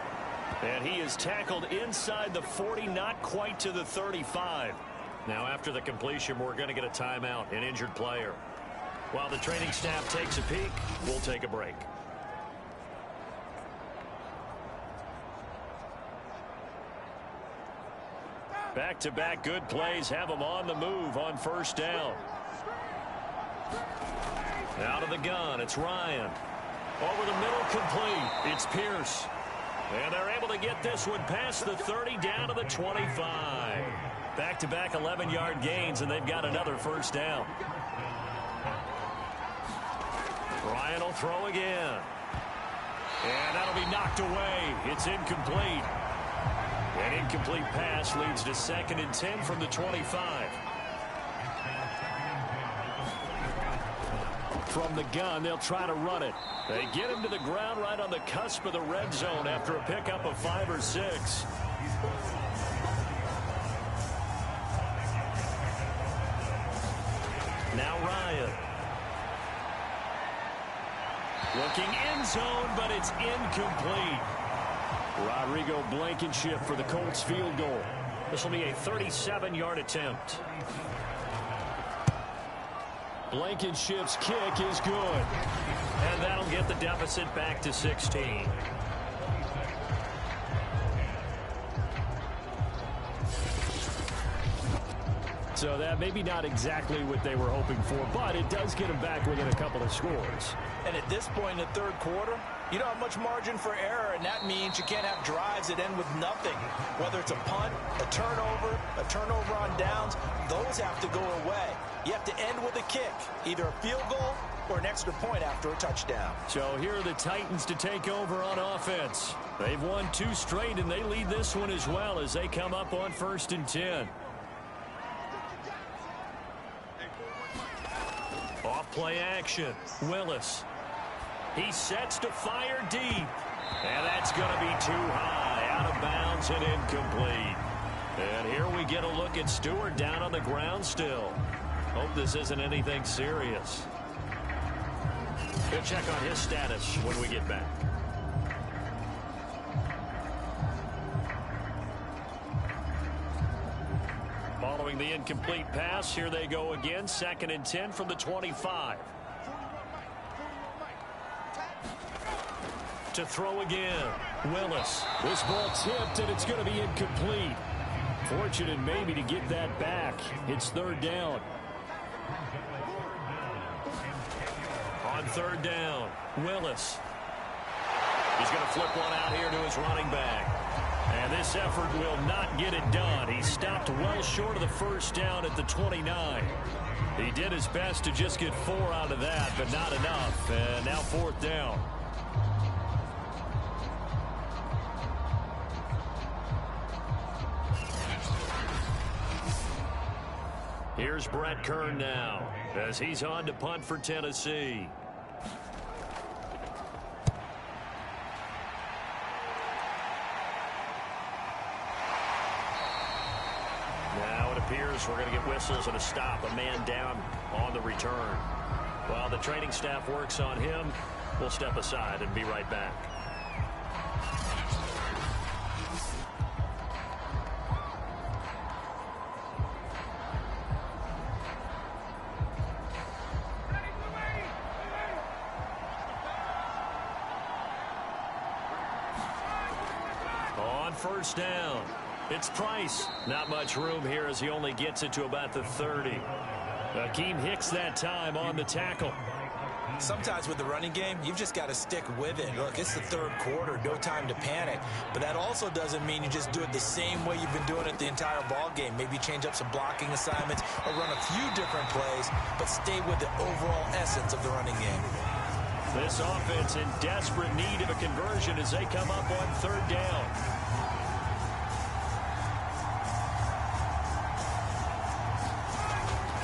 And he is tackled inside the 40, not quite to the 35. Now after the completion, we're going to get a timeout, an injured player. While the training staff takes a peek, we'll take a break. Back-to-back good plays have them on the move on first down. Out of the gun, it's Ryan. Over the middle, complete. It's Pierce. And they're able to get this one past the 30 down to the 25. Back-to-back 11-yard gains, and they've got another first down. Ryan will throw again. And that'll be knocked away. It's incomplete. An incomplete pass leads to 2nd and 10 from the 25. From the gun, they'll try to run it. They get him to the ground right on the cusp of the red zone after a pickup of 5 or 6. Now Ryan. Looking end zone, but it's incomplete. Rodrigo Blankenship for the Colts field goal. This will be a 37-yard attempt. Blankenship's kick is good. And that'll get the deficit back to 16. So that maybe not exactly what they were hoping for, but it does get them back within a couple of scores. And at this point in the third quarter, you don't have much margin for error, and that means you can't have drives that end with nothing. Whether it's a punt, a turnover on downs, those have to go away. You have to end with a kick, either a field goal or an extra point after a touchdown. So here are the Titans to take over on offense. They've won 2 straight, and they lead this one as well as they come up on 1st and 10. Off play action. Willis. He sets to fire deep. And that's going to be too high. Out of bounds and incomplete. And here we get a look at Stewart down on the ground still. Hope this isn't anything serious. We'll check on his status when we get back. Following the incomplete pass, here they go again. 2nd and 10 from the 25. To throw again, Willis. This ball tipped, and it's going to be incomplete. Fortunate maybe to get that back. It's 3rd down. On 3rd down, Willis. He's going to flip one out here to his running back. And this effort will not get it done. He stopped well short of the first down at the 29. He did his best to just get 4 out of that, but not enough. And now 4th down. Here's Brett Kern now as he's on to punt for Tennessee. Now it appears we're going to get whistles and a stop, a man down on the return. While the training staff works on him, we'll step aside and be right back. First down. It's Price. Not much room here as he only gets it to about the 30. Akeem Hicks that time on the tackle. Sometimes with the running game, you've just got to stick with it. Look, it's the third quarter, no time to panic. But that also doesn't mean you just do it the same way you've been doing it the entire ball game. Maybe change up some blocking assignments or run a few different plays, but stay with the overall essence of the running game. This offense in desperate need of a conversion as they come up on third down.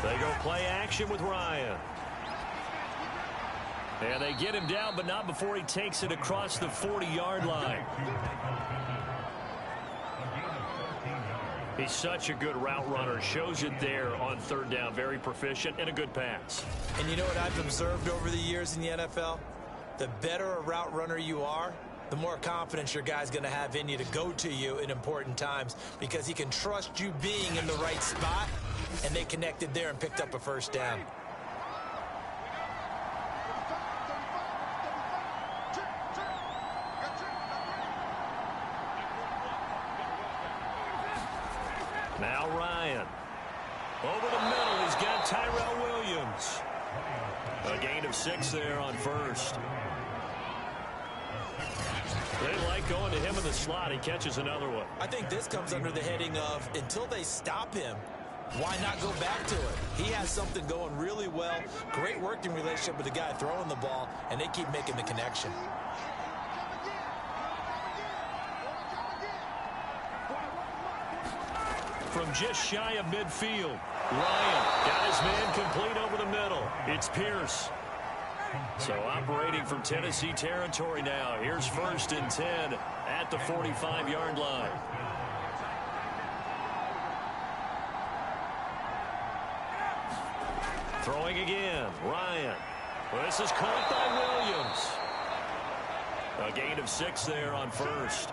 They go play action with Ryan. And they get him down, but not before he takes it across the 40-yard line. He's such a good route runner. Shows it there on third down. Very proficient and a good pass. And you know what I've observed over the years in the NFL? The better a route runner you are, the more confidence your guy's going to have in you to go to you in important times because he can trust you being in the right spot, and they connected there and picked up a first down. Now Ryan. Over the middle, he's got Tyrell Williams. A gain of 6 there on first. They like going to him in the slot. He catches another one. I think this comes under the heading of until they stop him, why not go back to it? He has something going really well. Great working relationship with the guy throwing the ball, and they keep making the connection. From just shy of midfield, Ryan got his man complete over the middle. It's Pierce. So operating from Tennessee territory now. Here's 1st and 10 at the 45-yard line. Throwing again, Ryan. Well, this is caught by Williams. A gain of 6 there on first.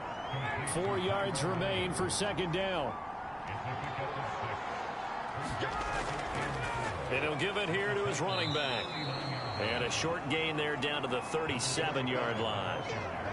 4 yards remain for second down. And he'll give it here to his running back. And a short gain there down to the 37-yard line.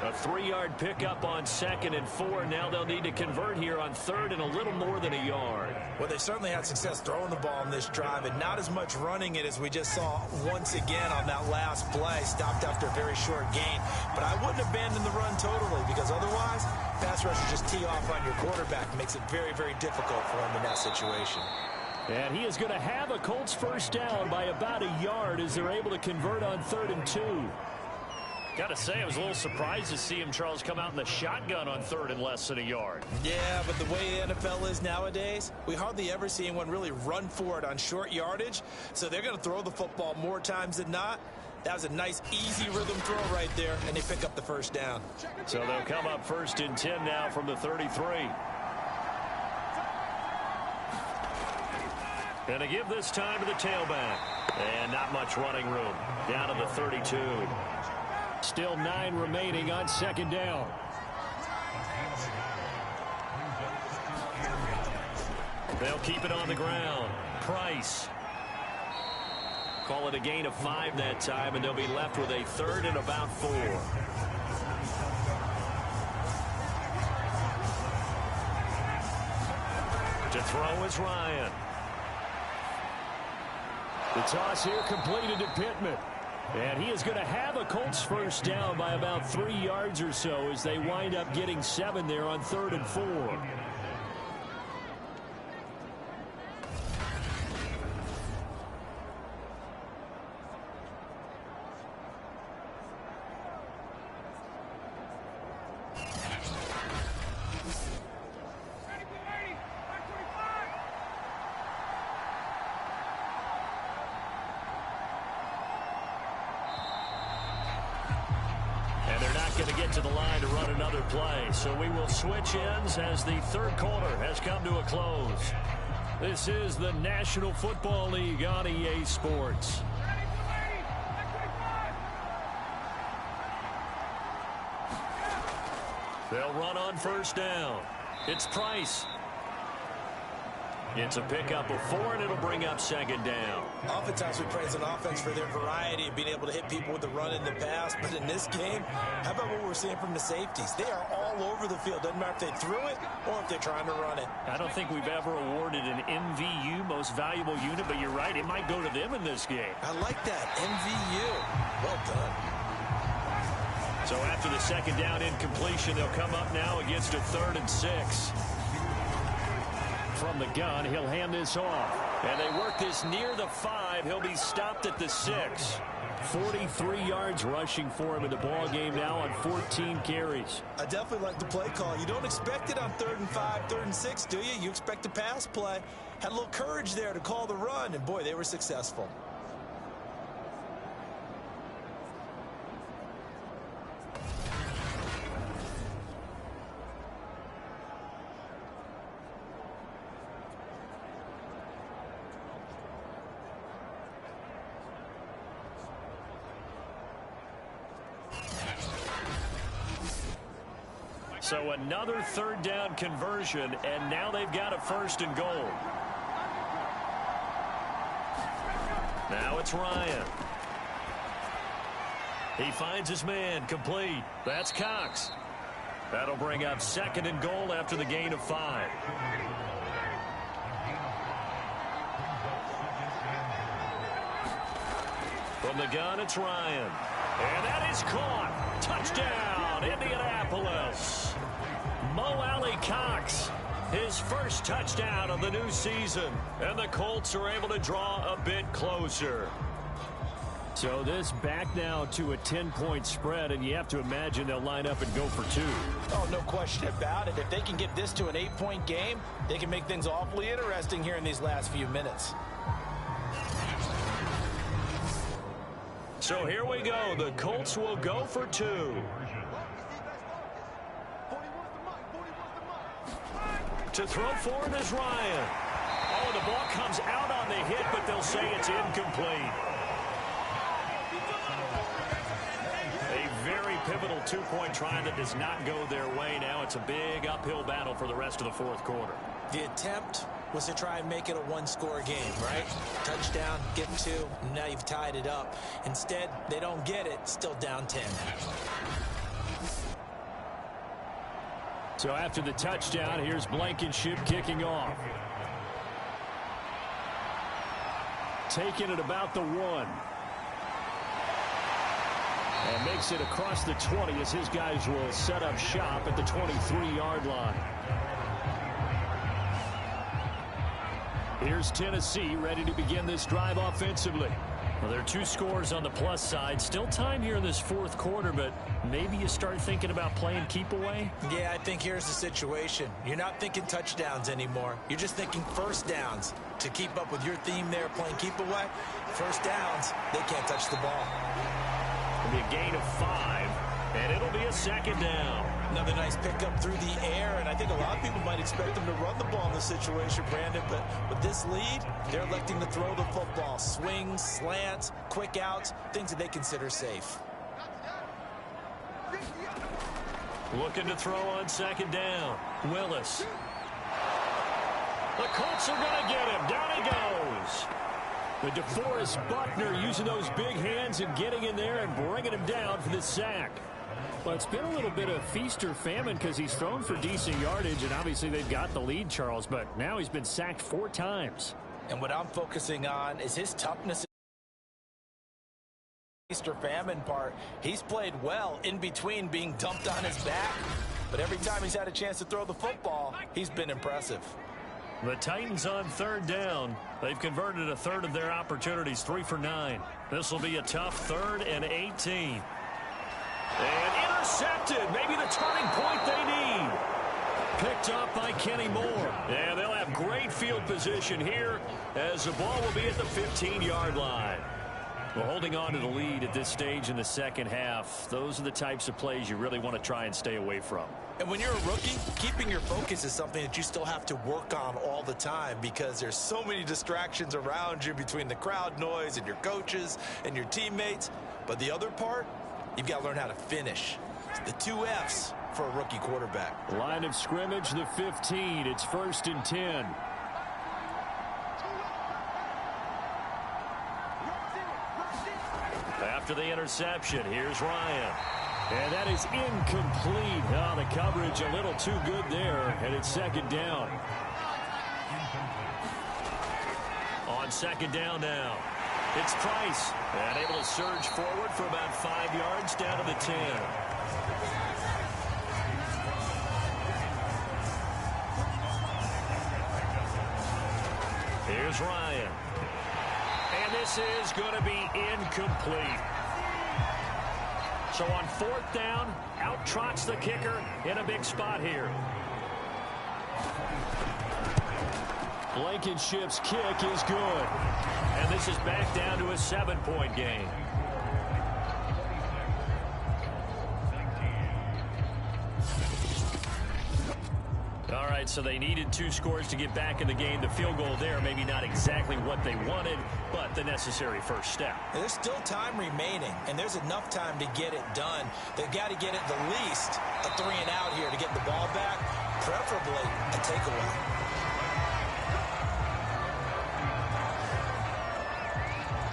A 3-yard pickup on 2nd and 4. Now they'll need to convert here on 3rd and a little more than a yard. Well, they certainly had success throwing the ball in this drive and not as much running it as we just saw once again on that last play. Stopped after a very short gain. But I wouldn't abandon the run totally because otherwise, pass rushers just tee off on your quarterback. It makes it very, very difficult for him in that situation. And he is going to have a Colts first down by about a yard as they're able to convert on 3rd and 2. Got to say, I was a little surprised to see him, Charles, come out in the shotgun on 3rd and less than a yard. Yeah, but the way the NFL is nowadays, we hardly ever see anyone really run for it on short yardage. So they're going to throw the football more times than not. That was a nice, easy rhythm throw right there, and they pick up the first down. So they'll come up 1st and 10 now from the 33. And to give this time to the tailback. And not much running room. Down to the 32. Still 9 remaining on second down. They'll keep it on the ground. Price. Call it a gain of 5 that time, and they'll be left with a 3rd and about 4. To throw is Ryan. The toss here completed to Pittman. And he is going to have a Colts first down by about 3 yards or so as they wind up getting 7 there on 3rd and 4. Going to get to the line to run another play. So we will switch ends as the 3rd quarter has come to a close. This is the National Football League on EA Sports. They'll run on first down. It's Price. It's a pickup of 4, and it'll bring up second down. Oftentimes we praise an offense for their variety of being able to hit people with the run in the pass. But in this game, how about what we're seeing from the safeties? They are all over the field. Doesn't matter if they threw it or if they're trying to run it. I don't think we've ever awarded an MVU, most valuable unit, but you're right. It might go to them in this game. I like that. MVU. Well done. So after the second down incompletion, they'll come up now against a 3rd and 6. From the gun, he'll hand this off. And they work this near the 5. He'll be stopped at the 6. 43 yards rushing for him in the ball game now on 14 carries. I definitely like the play call. You don't expect it on 3rd and 5, 3rd and 6, do you? You expect a pass play. Had a little courage there to call the run, and boy, they were successful. So another 3rd down conversion, and now they've got a 1st and goal. Now it's Ryan. He finds his man, complete. That's Cox. That'll bring up 2nd and goal after the gain of 5. From the gun, it's Ryan. And that is caught. Touchdown, Indianapolis. Mo Alley Cox, his first touchdown of the new season. And the Colts are able to draw a bit closer. So this back now to a 10-point spread, and you have to imagine they'll line up and go for 2. Oh, no question about it. If they can get this to an 8-point game, they can make things awfully interesting here in these last few minutes. So here we go. The Colts will go for 2. To throw for it is Ryan. Oh, the ball comes out on the hit, but they'll say it's incomplete. A very pivotal 2-point try that does not go their way. Now it's a big uphill battle for the rest of the 4th quarter. The attempt was to try and make it a 1-score game, right? Touchdown, get 2, and now you've tied it up. Instead, they don't get it, still down 10. So after the touchdown, here's Blankenship kicking off. Taking it about the 1. And makes it across the 20 as his guys will set up shop at the 23-yard line. Here's Tennessee ready to begin this drive offensively. Well, there are 2 scores on the plus side. Still time here in this 4th quarter, but maybe you start thinking about playing keep away? Yeah, I think here's the situation. You're not thinking touchdowns anymore. You're just thinking 1st downs. To keep up with your theme there, playing keep away, 1st downs, they can't touch the ball. It'll be a gain of 5, and it'll be a 2nd down. Another nice pickup through the air, and I think a lot of people might expect them to run the ball in this situation, Brandon, but with this lead, they're electing to throw the football. Swings, slants, quick outs, things that they consider safe. Looking to throw on 2nd down. Willis. The Colts are going to get him. Down he goes. The DeForest Buckner using those big hands and getting in there and bringing him down for this sack. Well, it's been a little bit of feast or famine because he's thrown for decent yardage, and obviously they've got the lead, Charles, but now he's been sacked 4 times. And what I'm focusing on is his toughness. Feast or famine part. He's played well in between being dumped on his back, but every time he's had a chance to throw the football, he's been impressive. The Titans on 3rd down. They've converted a 1/3 of their opportunities, 3 for 9. This will be a tough 3rd and 18. And intercepted. Maybe the turning point they need. Picked up by Kenny Moore. And they'll have great field position here as the ball will be at the 15-yard line. Well, holding on to the lead at this stage in the 2nd half, those are the types of plays you really want to try and stay away from. And when you're a rookie, keeping your focus is something that you still have to work on all the time because there's so many distractions around you between the crowd noise and your coaches and your teammates. But the other part, you've got to learn how to finish. It's the 2 F's for a rookie quarterback. Line of scrimmage, the 15. It's 1st and 10. after the interception. Here's Ryan. And that is incomplete. Oh, the coverage a little too good there, and it's second down. On second down now, it's Price. And able to surge forward for about 5 yards down to the 10. Here's Ryan. And this is going to be incomplete. So on fourth down, out trots the kicker in a big spot here. Blankenship's kick is good. And this is back down to a 7-point game. All right, so they needed 2 scores to get back in the game. The field goal there, maybe not exactly what they wanted, but the necessary first step. There's still time remaining, and there's enough time to get it done. They've got to get it the least a 3-and-out here to get the ball back, preferably a takeaway.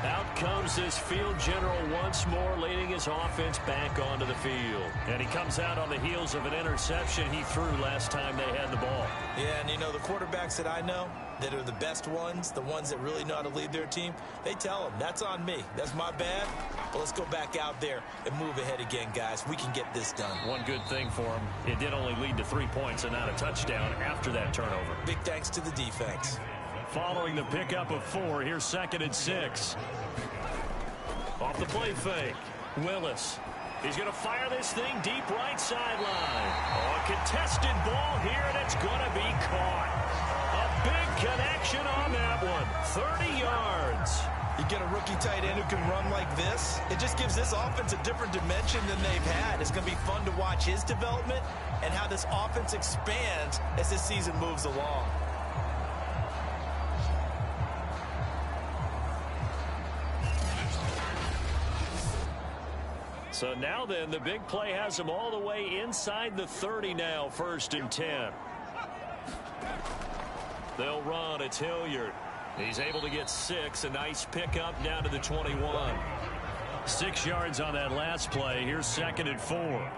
Out comes this field general once more, leading his offense back onto the field. And he comes out on the heels of an interception he threw last time they had the ball. Yeah, and you know, the quarterbacks that I know that are the best ones, the ones that really know how to lead their team, they tell them, that's on me. That's my bad. Well, let's go back out there and move ahead again, guys. We can get this done. One good thing for him, it did only lead to 3 points and not a touchdown after that turnover. Big thanks to the defense. Following the pickup of 4, here's 2nd and 6. Off the play fake, Willis. He's going to fire this thing deep right sideline. Oh, a contested ball here, and it's going to be caught. A big connection on that one. 30 yards. You get a rookie tight end who can run like this, it just gives this offense a different dimension than they've had. It's going to be fun to watch his development and how this offense expands as this season moves along. So now then, the big play has him all the way inside the 30 now, 1st and 10. They'll run. It's Hilliard. He's able to get 6. A nice pickup down to the 21. 6 yards on that last play. Here's 2nd and 4.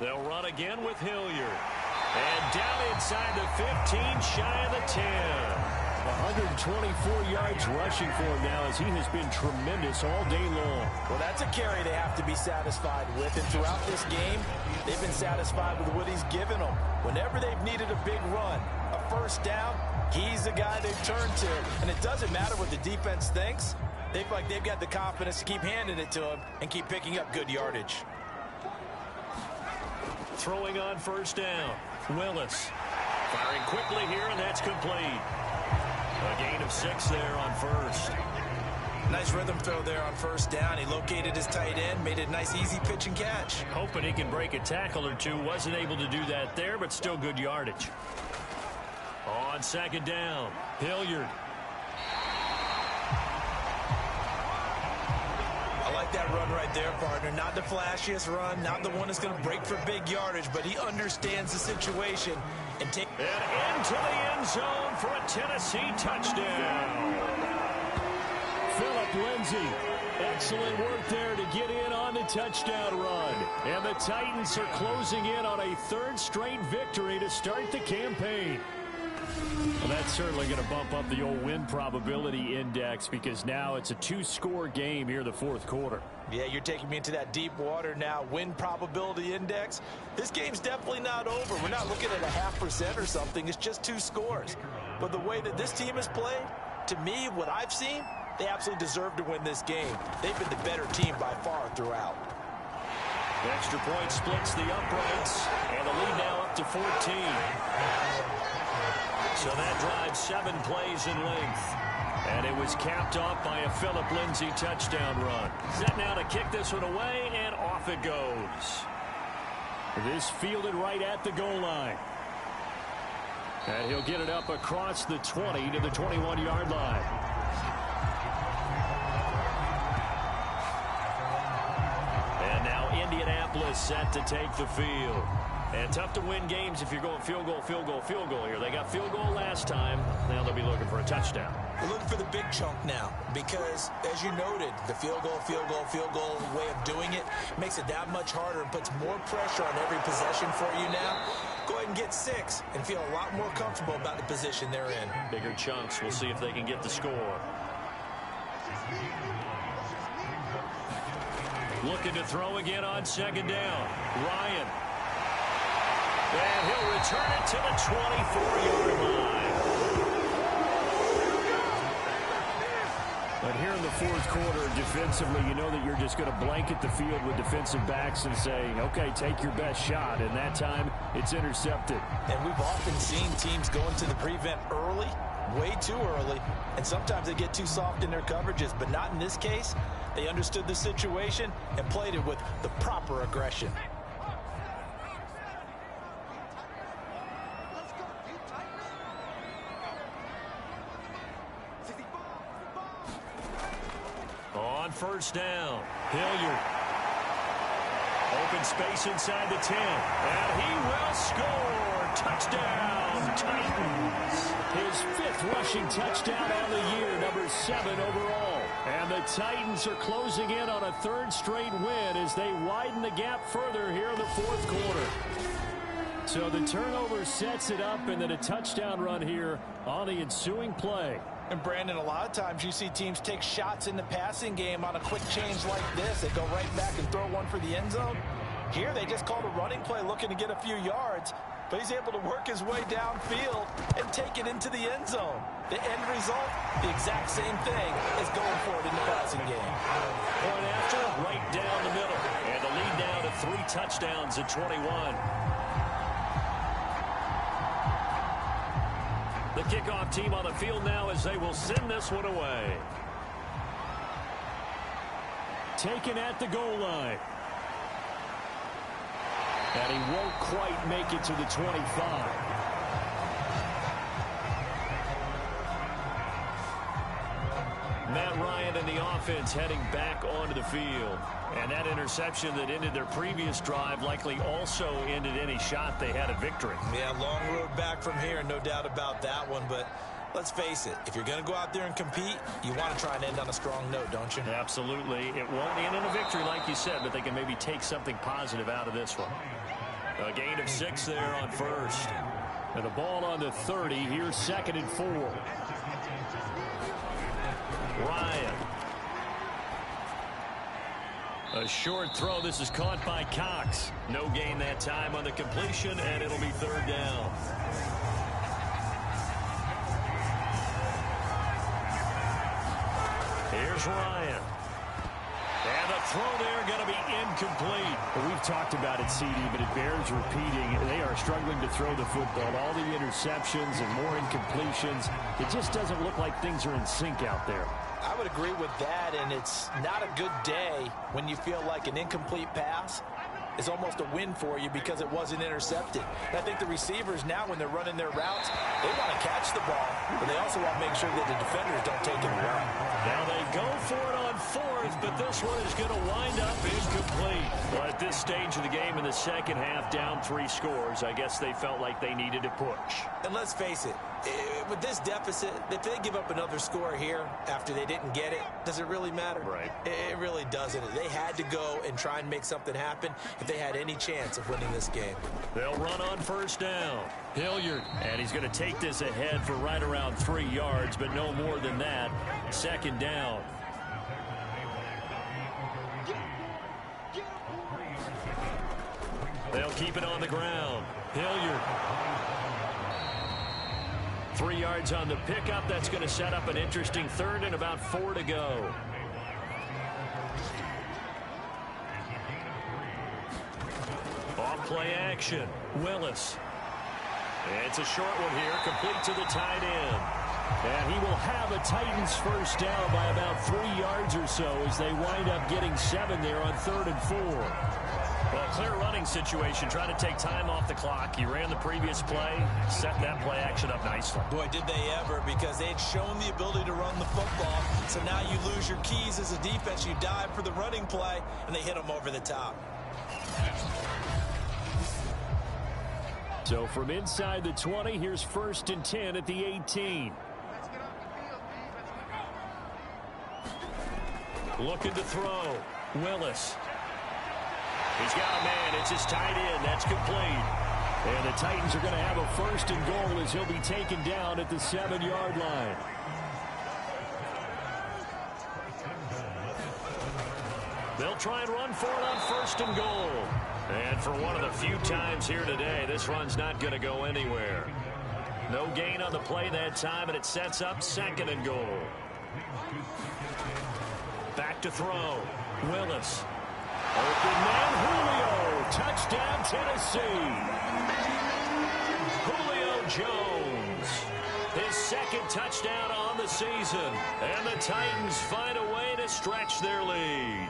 They'll run again with Hilliard. And down inside the 15, shy of the 10. 124 yards rushing for him now as he has been tremendous all day long. Well, that's a carry they have to be satisfied with. And throughout this game, they've been satisfied with what he's given them. Whenever they've needed a big run, a first down, he's the guy they've turned to. And it doesn't matter what the defense thinks. They've got the confidence to keep handing it to him and keep picking up good yardage. Throwing on first down. Willis firing quickly here, and that's complete. A gain of 6 there on first. Nice rhythm throw there on first down. He located his tight end, made it a nice easy pitch and catch. Hoping he can break a tackle or two. Wasn't able to do that there, but still good yardage. On 2nd down, Hilliard. I like that run right there, partner. Not the flashiest run, not the one that's going to break for big yardage, but he understands the situation and take. And into the end zone for a Tennessee touchdown. Phillip Lindsay, excellent work there to get in on the touchdown run. And the Titans are closing in on a 3rd straight victory to start the campaign. Well, that's certainly going to bump up the old win probability index because now it's a 2-score game here in the 4th quarter. Yeah, you're taking me into that deep water now. Win probability index. This game's definitely not over. We're not looking at a 0.5% or something. It's just 2 scores. But the way that this team has played, to me, what I've seen, they absolutely deserve to win this game. They've been the better team by far throughout. The extra point splits the uprights, and the lead now up to 14. So that drives 7 plays in length. And it was capped off by a Phillip Lindsay touchdown run. Set now to kick this one away, and off it goes. This fielded right at the goal line. And he'll get it up across the 20 to the 21-yard line. And now Indianapolis set to take the field. And tough to win games if you're going field goal, field goal, field goal here. They got field goal last time. Now they'll be looking for a touchdown. We're looking for the big chunk now because, as you noted, the field goal way of doing it makes it that much harder and puts more pressure on every possession for you now. Go ahead and get 6 and feel a lot more comfortable about the position they're in. Bigger chunks. We'll see if they can get the score. Looking to throw again on second down. Ryan. And he'll return it to the 24-yard line. But here in the fourth quarter, defensively, you know that you're just going to blanket the field with defensive backs and say, okay, take your best shot. And that time, it's intercepted. And we've often seen teams go into the prevent early, way too early, and sometimes they get too soft in their coverages. But not in this case. They understood the situation and played it with the proper aggression. On first down, Hilliard. Open space inside the 10. And he will score. Touchdown, Titans. His 5th rushing touchdown on the year, number 7 overall. And the Titans are closing in on a 3rd straight win as they widen the gap further here in the fourth quarter. So the turnover sets it up, and then a touchdown run here on the ensuing play. And Brandon, a lot of times you see teams take shots in the passing game on a quick change like this. They go right back and throw one for the end zone. Here they just called a running play looking to get a few yards, but he's able to work his way downfield and take it into the end zone. The end result, the exact same thing as going for it in the passing game. Point after, right down the middle. And the lead down to 3 touchdowns at 21. The kickoff team on the field now as they will send this one away. Taken at the goal line. And he won't quite make it to the 25. Matt Ryan and the offense heading back onto the field. And that interception that ended their previous drive likely also ended any shot they had at victory. Yeah, long road back from here, no doubt about that one. But let's face it, if you're going to go out there and compete, you want to try and end on a strong note, don't you? Absolutely. It won't end in a victory like you said, but they can maybe take something positive out of this one. A gain of 6 there on first. And the ball on the 30. Here's 2nd and 4. Ryan. A short throw. This is caught by Cox. No gain that time on the completion, and it'll be 3rd down. Here's Ryan. And the throw there going to be incomplete. Well, we've talked about it, CD, but it bears repeating. They are struggling to throw the football. All the interceptions and more incompletions. It just doesn't look like things are in sync out there. I would agree with that, and it's not a good day when you feel like an incomplete pass is almost a win for you because it wasn't intercepted. And I think the receivers now, when they're running their routes, they want to catch the ball, but they also want to make sure that the defenders don't take it away. Now they go for it on 4th, but this one is going to wind up incomplete. Well, at this stage of the game in the second half, down 3 scores, I guess they felt like they needed to push. And let's face it, with this deficit, if they give up another score here after they didn't get it, does it really matter? Right. It really doesn't. They had to go and try and make something happen if they had any chance of winning this game. They'll run on first down. Hilliard, and he's going to take this ahead for right around 3 yards, but no more than that. 2nd down. They'll keep it on the ground. Hilliard. 3 yards on the pickup. That's going to set up an interesting 3rd and about 4 to go. Off play action. Willis. It's a short one here, complete to the tight end. And he will have a Titans first down by about 3 yards or so as they wind up getting 7 there on 3rd and 4. Well, clear running situation, trying to take time off the clock. He ran the previous play, set that play action up nicely. Boy, did they ever, because they had shown the ability to run the football. So now you lose your keys as a defense. You dive for the running play, and they hit them over the top. So from inside the 20, here's 1st and 10 at the 18. Looking to throw. Willis. He's got a man. It's his tight end. That's complete. And the Titans are going to have a 1st and goal as he'll be taken down at the 7-yard line. They'll try and run for it on 1st and goal. And for one of the few times here today, this run's not going to go anywhere. No gain on the play that time, and it sets up 2nd and goal. Back to throw. Willis. Open man, Julio. Touchdown, Tennessee. Julio Jones. His 2nd touchdown on the season. And the Titans find a way to stretch their lead.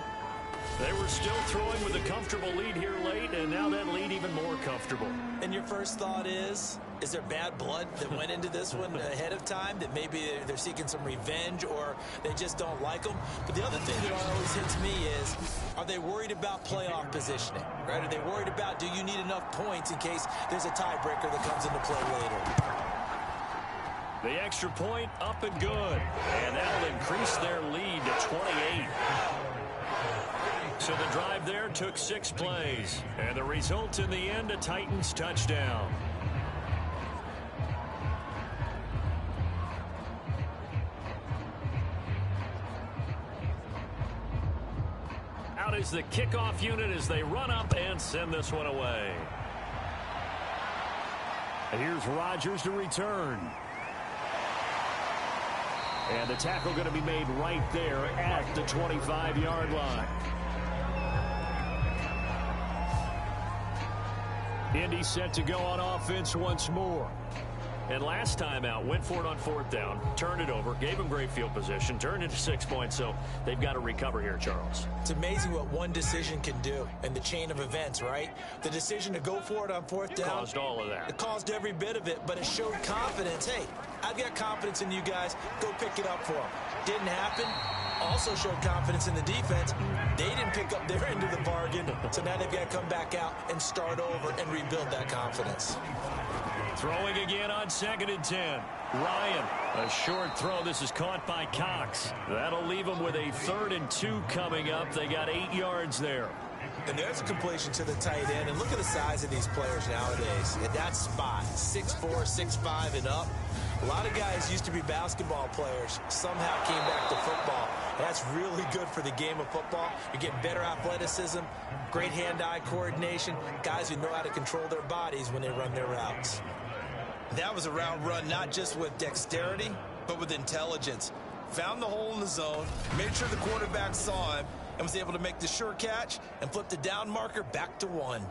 They were still throwing with a comfortable lead here late, and now that lead even more comfortable. And your first thought is there bad blood that went into this one ahead of time, that maybe they're seeking some revenge or they just don't like them? But the other thing that always hits me is, are they worried about playoff positioning? Right? Are they worried about, do you need enough points in case there's a tiebreaker that comes into play later? The extra point up and good. And that'll increase their lead to 28. So the drive there took 6 plays. And the result in the end, a Titans touchdown. Out is the kickoff unit as they run up and send this one away. And here's Rodgers to return. And the tackle going to be made right there at the 25-yard line. Indy set to go on offense once more. And last time out, went for it on 4th down, turned it over, gave them great field position, turned into 6 points, so they've got to recover here, Charles. It's amazing what one decision can do in the chain of events, right? The decision to go for it on 4th down. Caused all of that. It caused every bit of it, but it showed confidence. Hey, I've got confidence in you guys. Go pick it up for them. Didn't happen. Also showed confidence in the defense. They didn't pick up their end of the bargain, so now they've got to come back out and start over and rebuild that confidence. Throwing again on 2nd and 10. Ryan, a short throw. This is caught by Cox. That'll leave them with a 3rd and 2 coming up. They got 8 yards there. And there's a completion to the tight end. And look at the size of these players nowadays. At that spot, 6'4", 6'5", and up. A lot of guys used to be basketball players, somehow came back to football. That's really good for the game of football. You're getting better athleticism, great hand-eye coordination, guys who know how to control their bodies when they run their routes. That was a route run not just with dexterity, but with intelligence. Found the hole in the zone, made sure the quarterback saw him, and was able to make the sure catch and flip the down marker back to 1.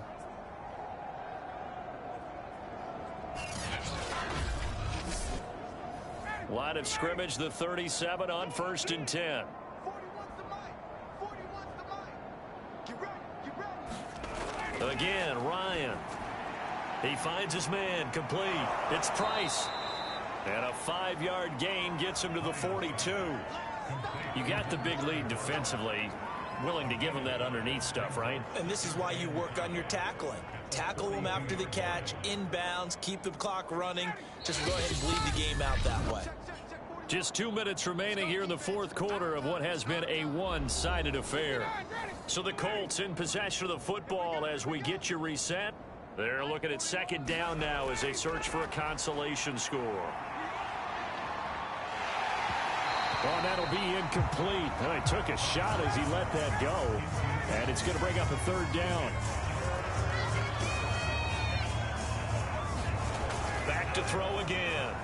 Line of scrimmage, the 37 on 1st and 10. Again, Ryan. He finds his man, complete. It's Price. And a 5-yard gain gets him to the 42. You got the big lead defensively. Willing to give him that underneath stuff, right? And this is why you work on your tackling. Tackle them after the catch, inbounds, keep the clock running. Just go ahead and bleed the game out that way. Just 2 minutes remaining here in the 4th quarter of what has been a one-sided affair. So the Colts in possession of the football as we get you reset. They're looking at 2nd down now as they search for a consolation score. Well, that'll be incomplete. Well, he took a shot as he let that go. And it's going to bring up a 3rd down. Back to throw again.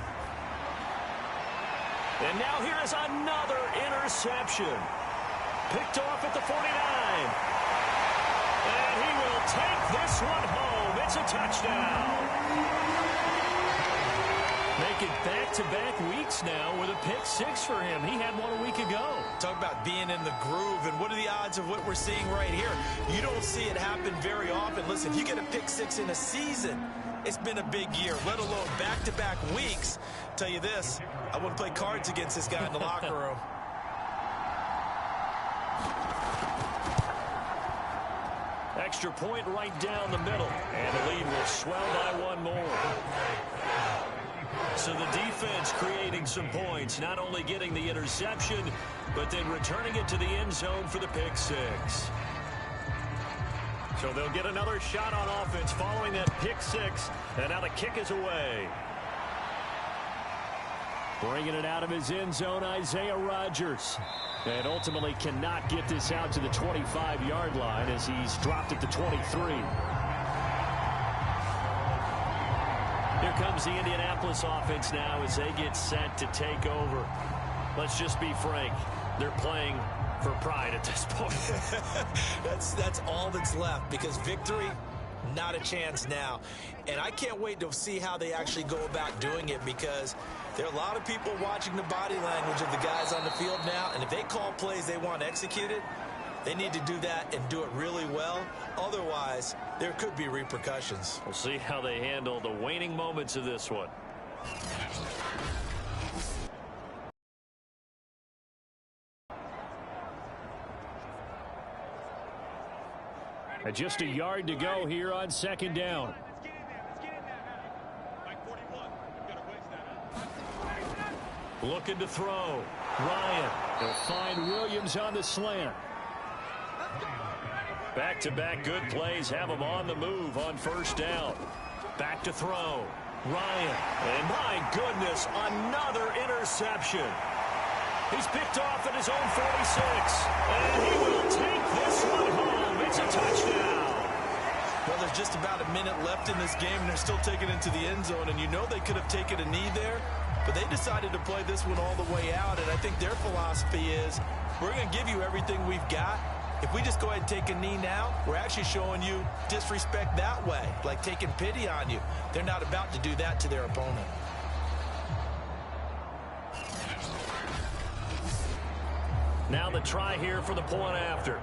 And now here is another interception. Picked off at the 49. And he will take this one home. It's a touchdown. Make it back-to-back weeks now with a pick 6 for him. He had one a week ago. Talk about being in the groove, and what are the odds of what we're seeing right here? You don't see it happen very often. Listen, if you get a pick 6 in a season, it's been a big year, let alone back-to-back weeks. Tell you this, I wouldn't play cards against this guy in the locker room. Extra point right down the middle. And the lead will swell by one more. So the defense creating some points, not only getting the interception, but then returning it to the end zone for the pick six. So they'll get another shot on offense following that pick six. And now the kick is away. Bringing it out of his end zone, Isaiah Rodgers. And ultimately cannot get this out to the 25-yard line as he's dropped at the 23. Here comes the Indianapolis offense now as they get set to take over. Let's just be frank. They're playing for pride at this point. That's all that's left, because victory, not a chance now. And I can't wait to see how they actually go about doing it, because there are a lot of people watching the body language of the guys on the field now, and if they call plays they want executed, they need to do that and do it really well. Otherwise, there could be repercussions. We'll see how they handle the waning moments of this one. And just a yard to go here on second down. Looking to throw. Ryan. He'll find Williams on the slant. Back-to-back good plays have him on the move on first down. Back to throw. Ryan. And my goodness, another interception. He's picked off at his own 46. And he will take this one home. It's a touchdown. Well, there's just about a minute left in this game, and they're still taking it to the end zone. And you know they could have taken a knee there, but they decided to play this one all the way out. And I think their philosophy is, we're going to give you everything we've got. If we just go ahead and take a knee now, we're actually showing you disrespect that way, like taking pity on you. They're not about to do that to their opponent. Now the try here for the point after.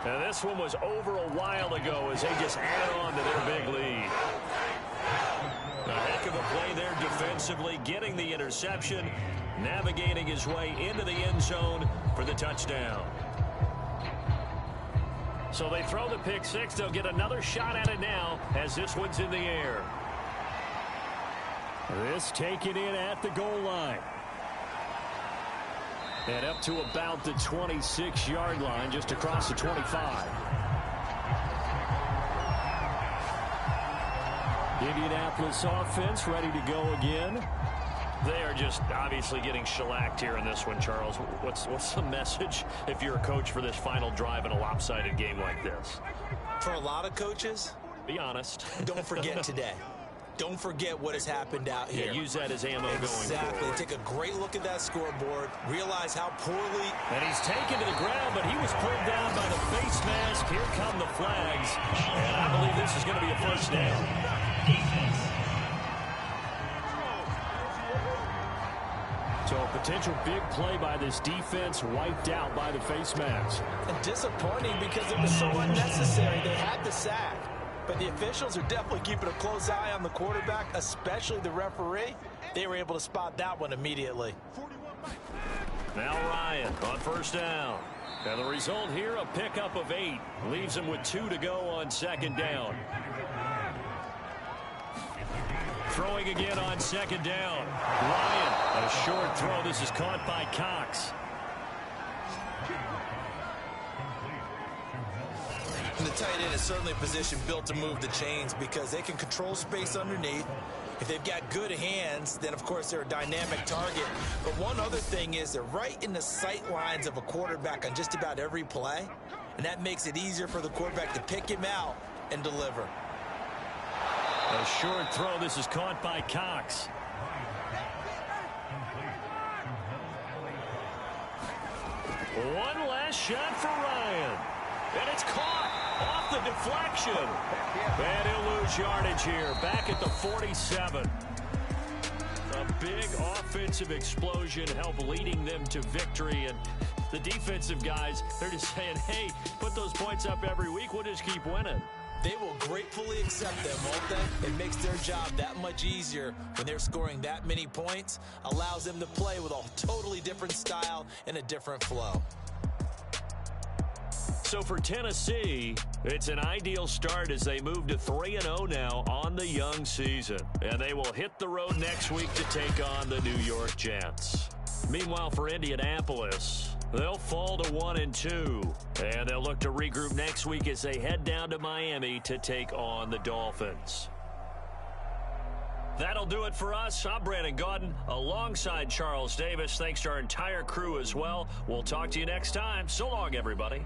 And this one was over a while ago as they just add on to their big lead. A heck of a play there defensively, getting the interception, navigating his way into the end zone for the touchdown. So they throw the pick six. They'll get another shot at it now as this one's in the air. This taken in at the goal line. And up to about the 26-yard line, just across the 25. Indianapolis offense ready to go again. They are just obviously getting shellacked here in this one, Charles. What's the message if you're a coach for this final drive in a lopsided game like this? For a lot of coaches, be honest. Don't forget today. Don't forget what has happened out here. Yeah, use that as ammo going forward. Exactly. Take a great look at that scoreboard. Realize how poorly. And he's taken to the ground, but he was pulled down by the face mask. Here come the flags. And I believe this is going to be a first down. So a potential big play by this defense wiped out by the face mask. And disappointing because it was so unnecessary. They had the sack. But the officials are definitely keeping a close eye on the quarterback, especially the referee. They were able to spot that one immediately. Now Ryan on first down. And the result here, a pickup of 8. Leaves him with 2 to go on second down. Throwing again on second down. Ryan, a short throw. This is caught by Cox. And the tight end is certainly a position built to move the chains because they can control space underneath. If they've got good hands, then of course they're a dynamic target. But one other thing is they're right in the sight lines of a quarterback on just about every play. And that makes it easier for the quarterback to pick him out and deliver. A short throw. This is caught by Cox. One last shot for Ryan. And it's caught off the deflection. And he'll lose yardage here. Back at the 47. A big offensive explosion helped leading them to victory. And the defensive guys, they're just saying, hey, put those points up every week. We'll just keep winning. They will gratefully accept them, won't they? It makes their job that much easier when they're scoring that many points, allows them to play with a totally different style and a different flow. So for Tennessee, it's an ideal start as they move to 3-0 now on the young season. And they will hit the road next week to take on the New York Jets. Meanwhile, for Indianapolis, they'll fall to 1-2. And they'll look to regroup next week as they head down to Miami to take on the Dolphins. That'll do it for us. I'm Brandon Gaudin alongside Charles Davis. Thanks to our entire crew as well. We'll talk to you next time. So long, everybody.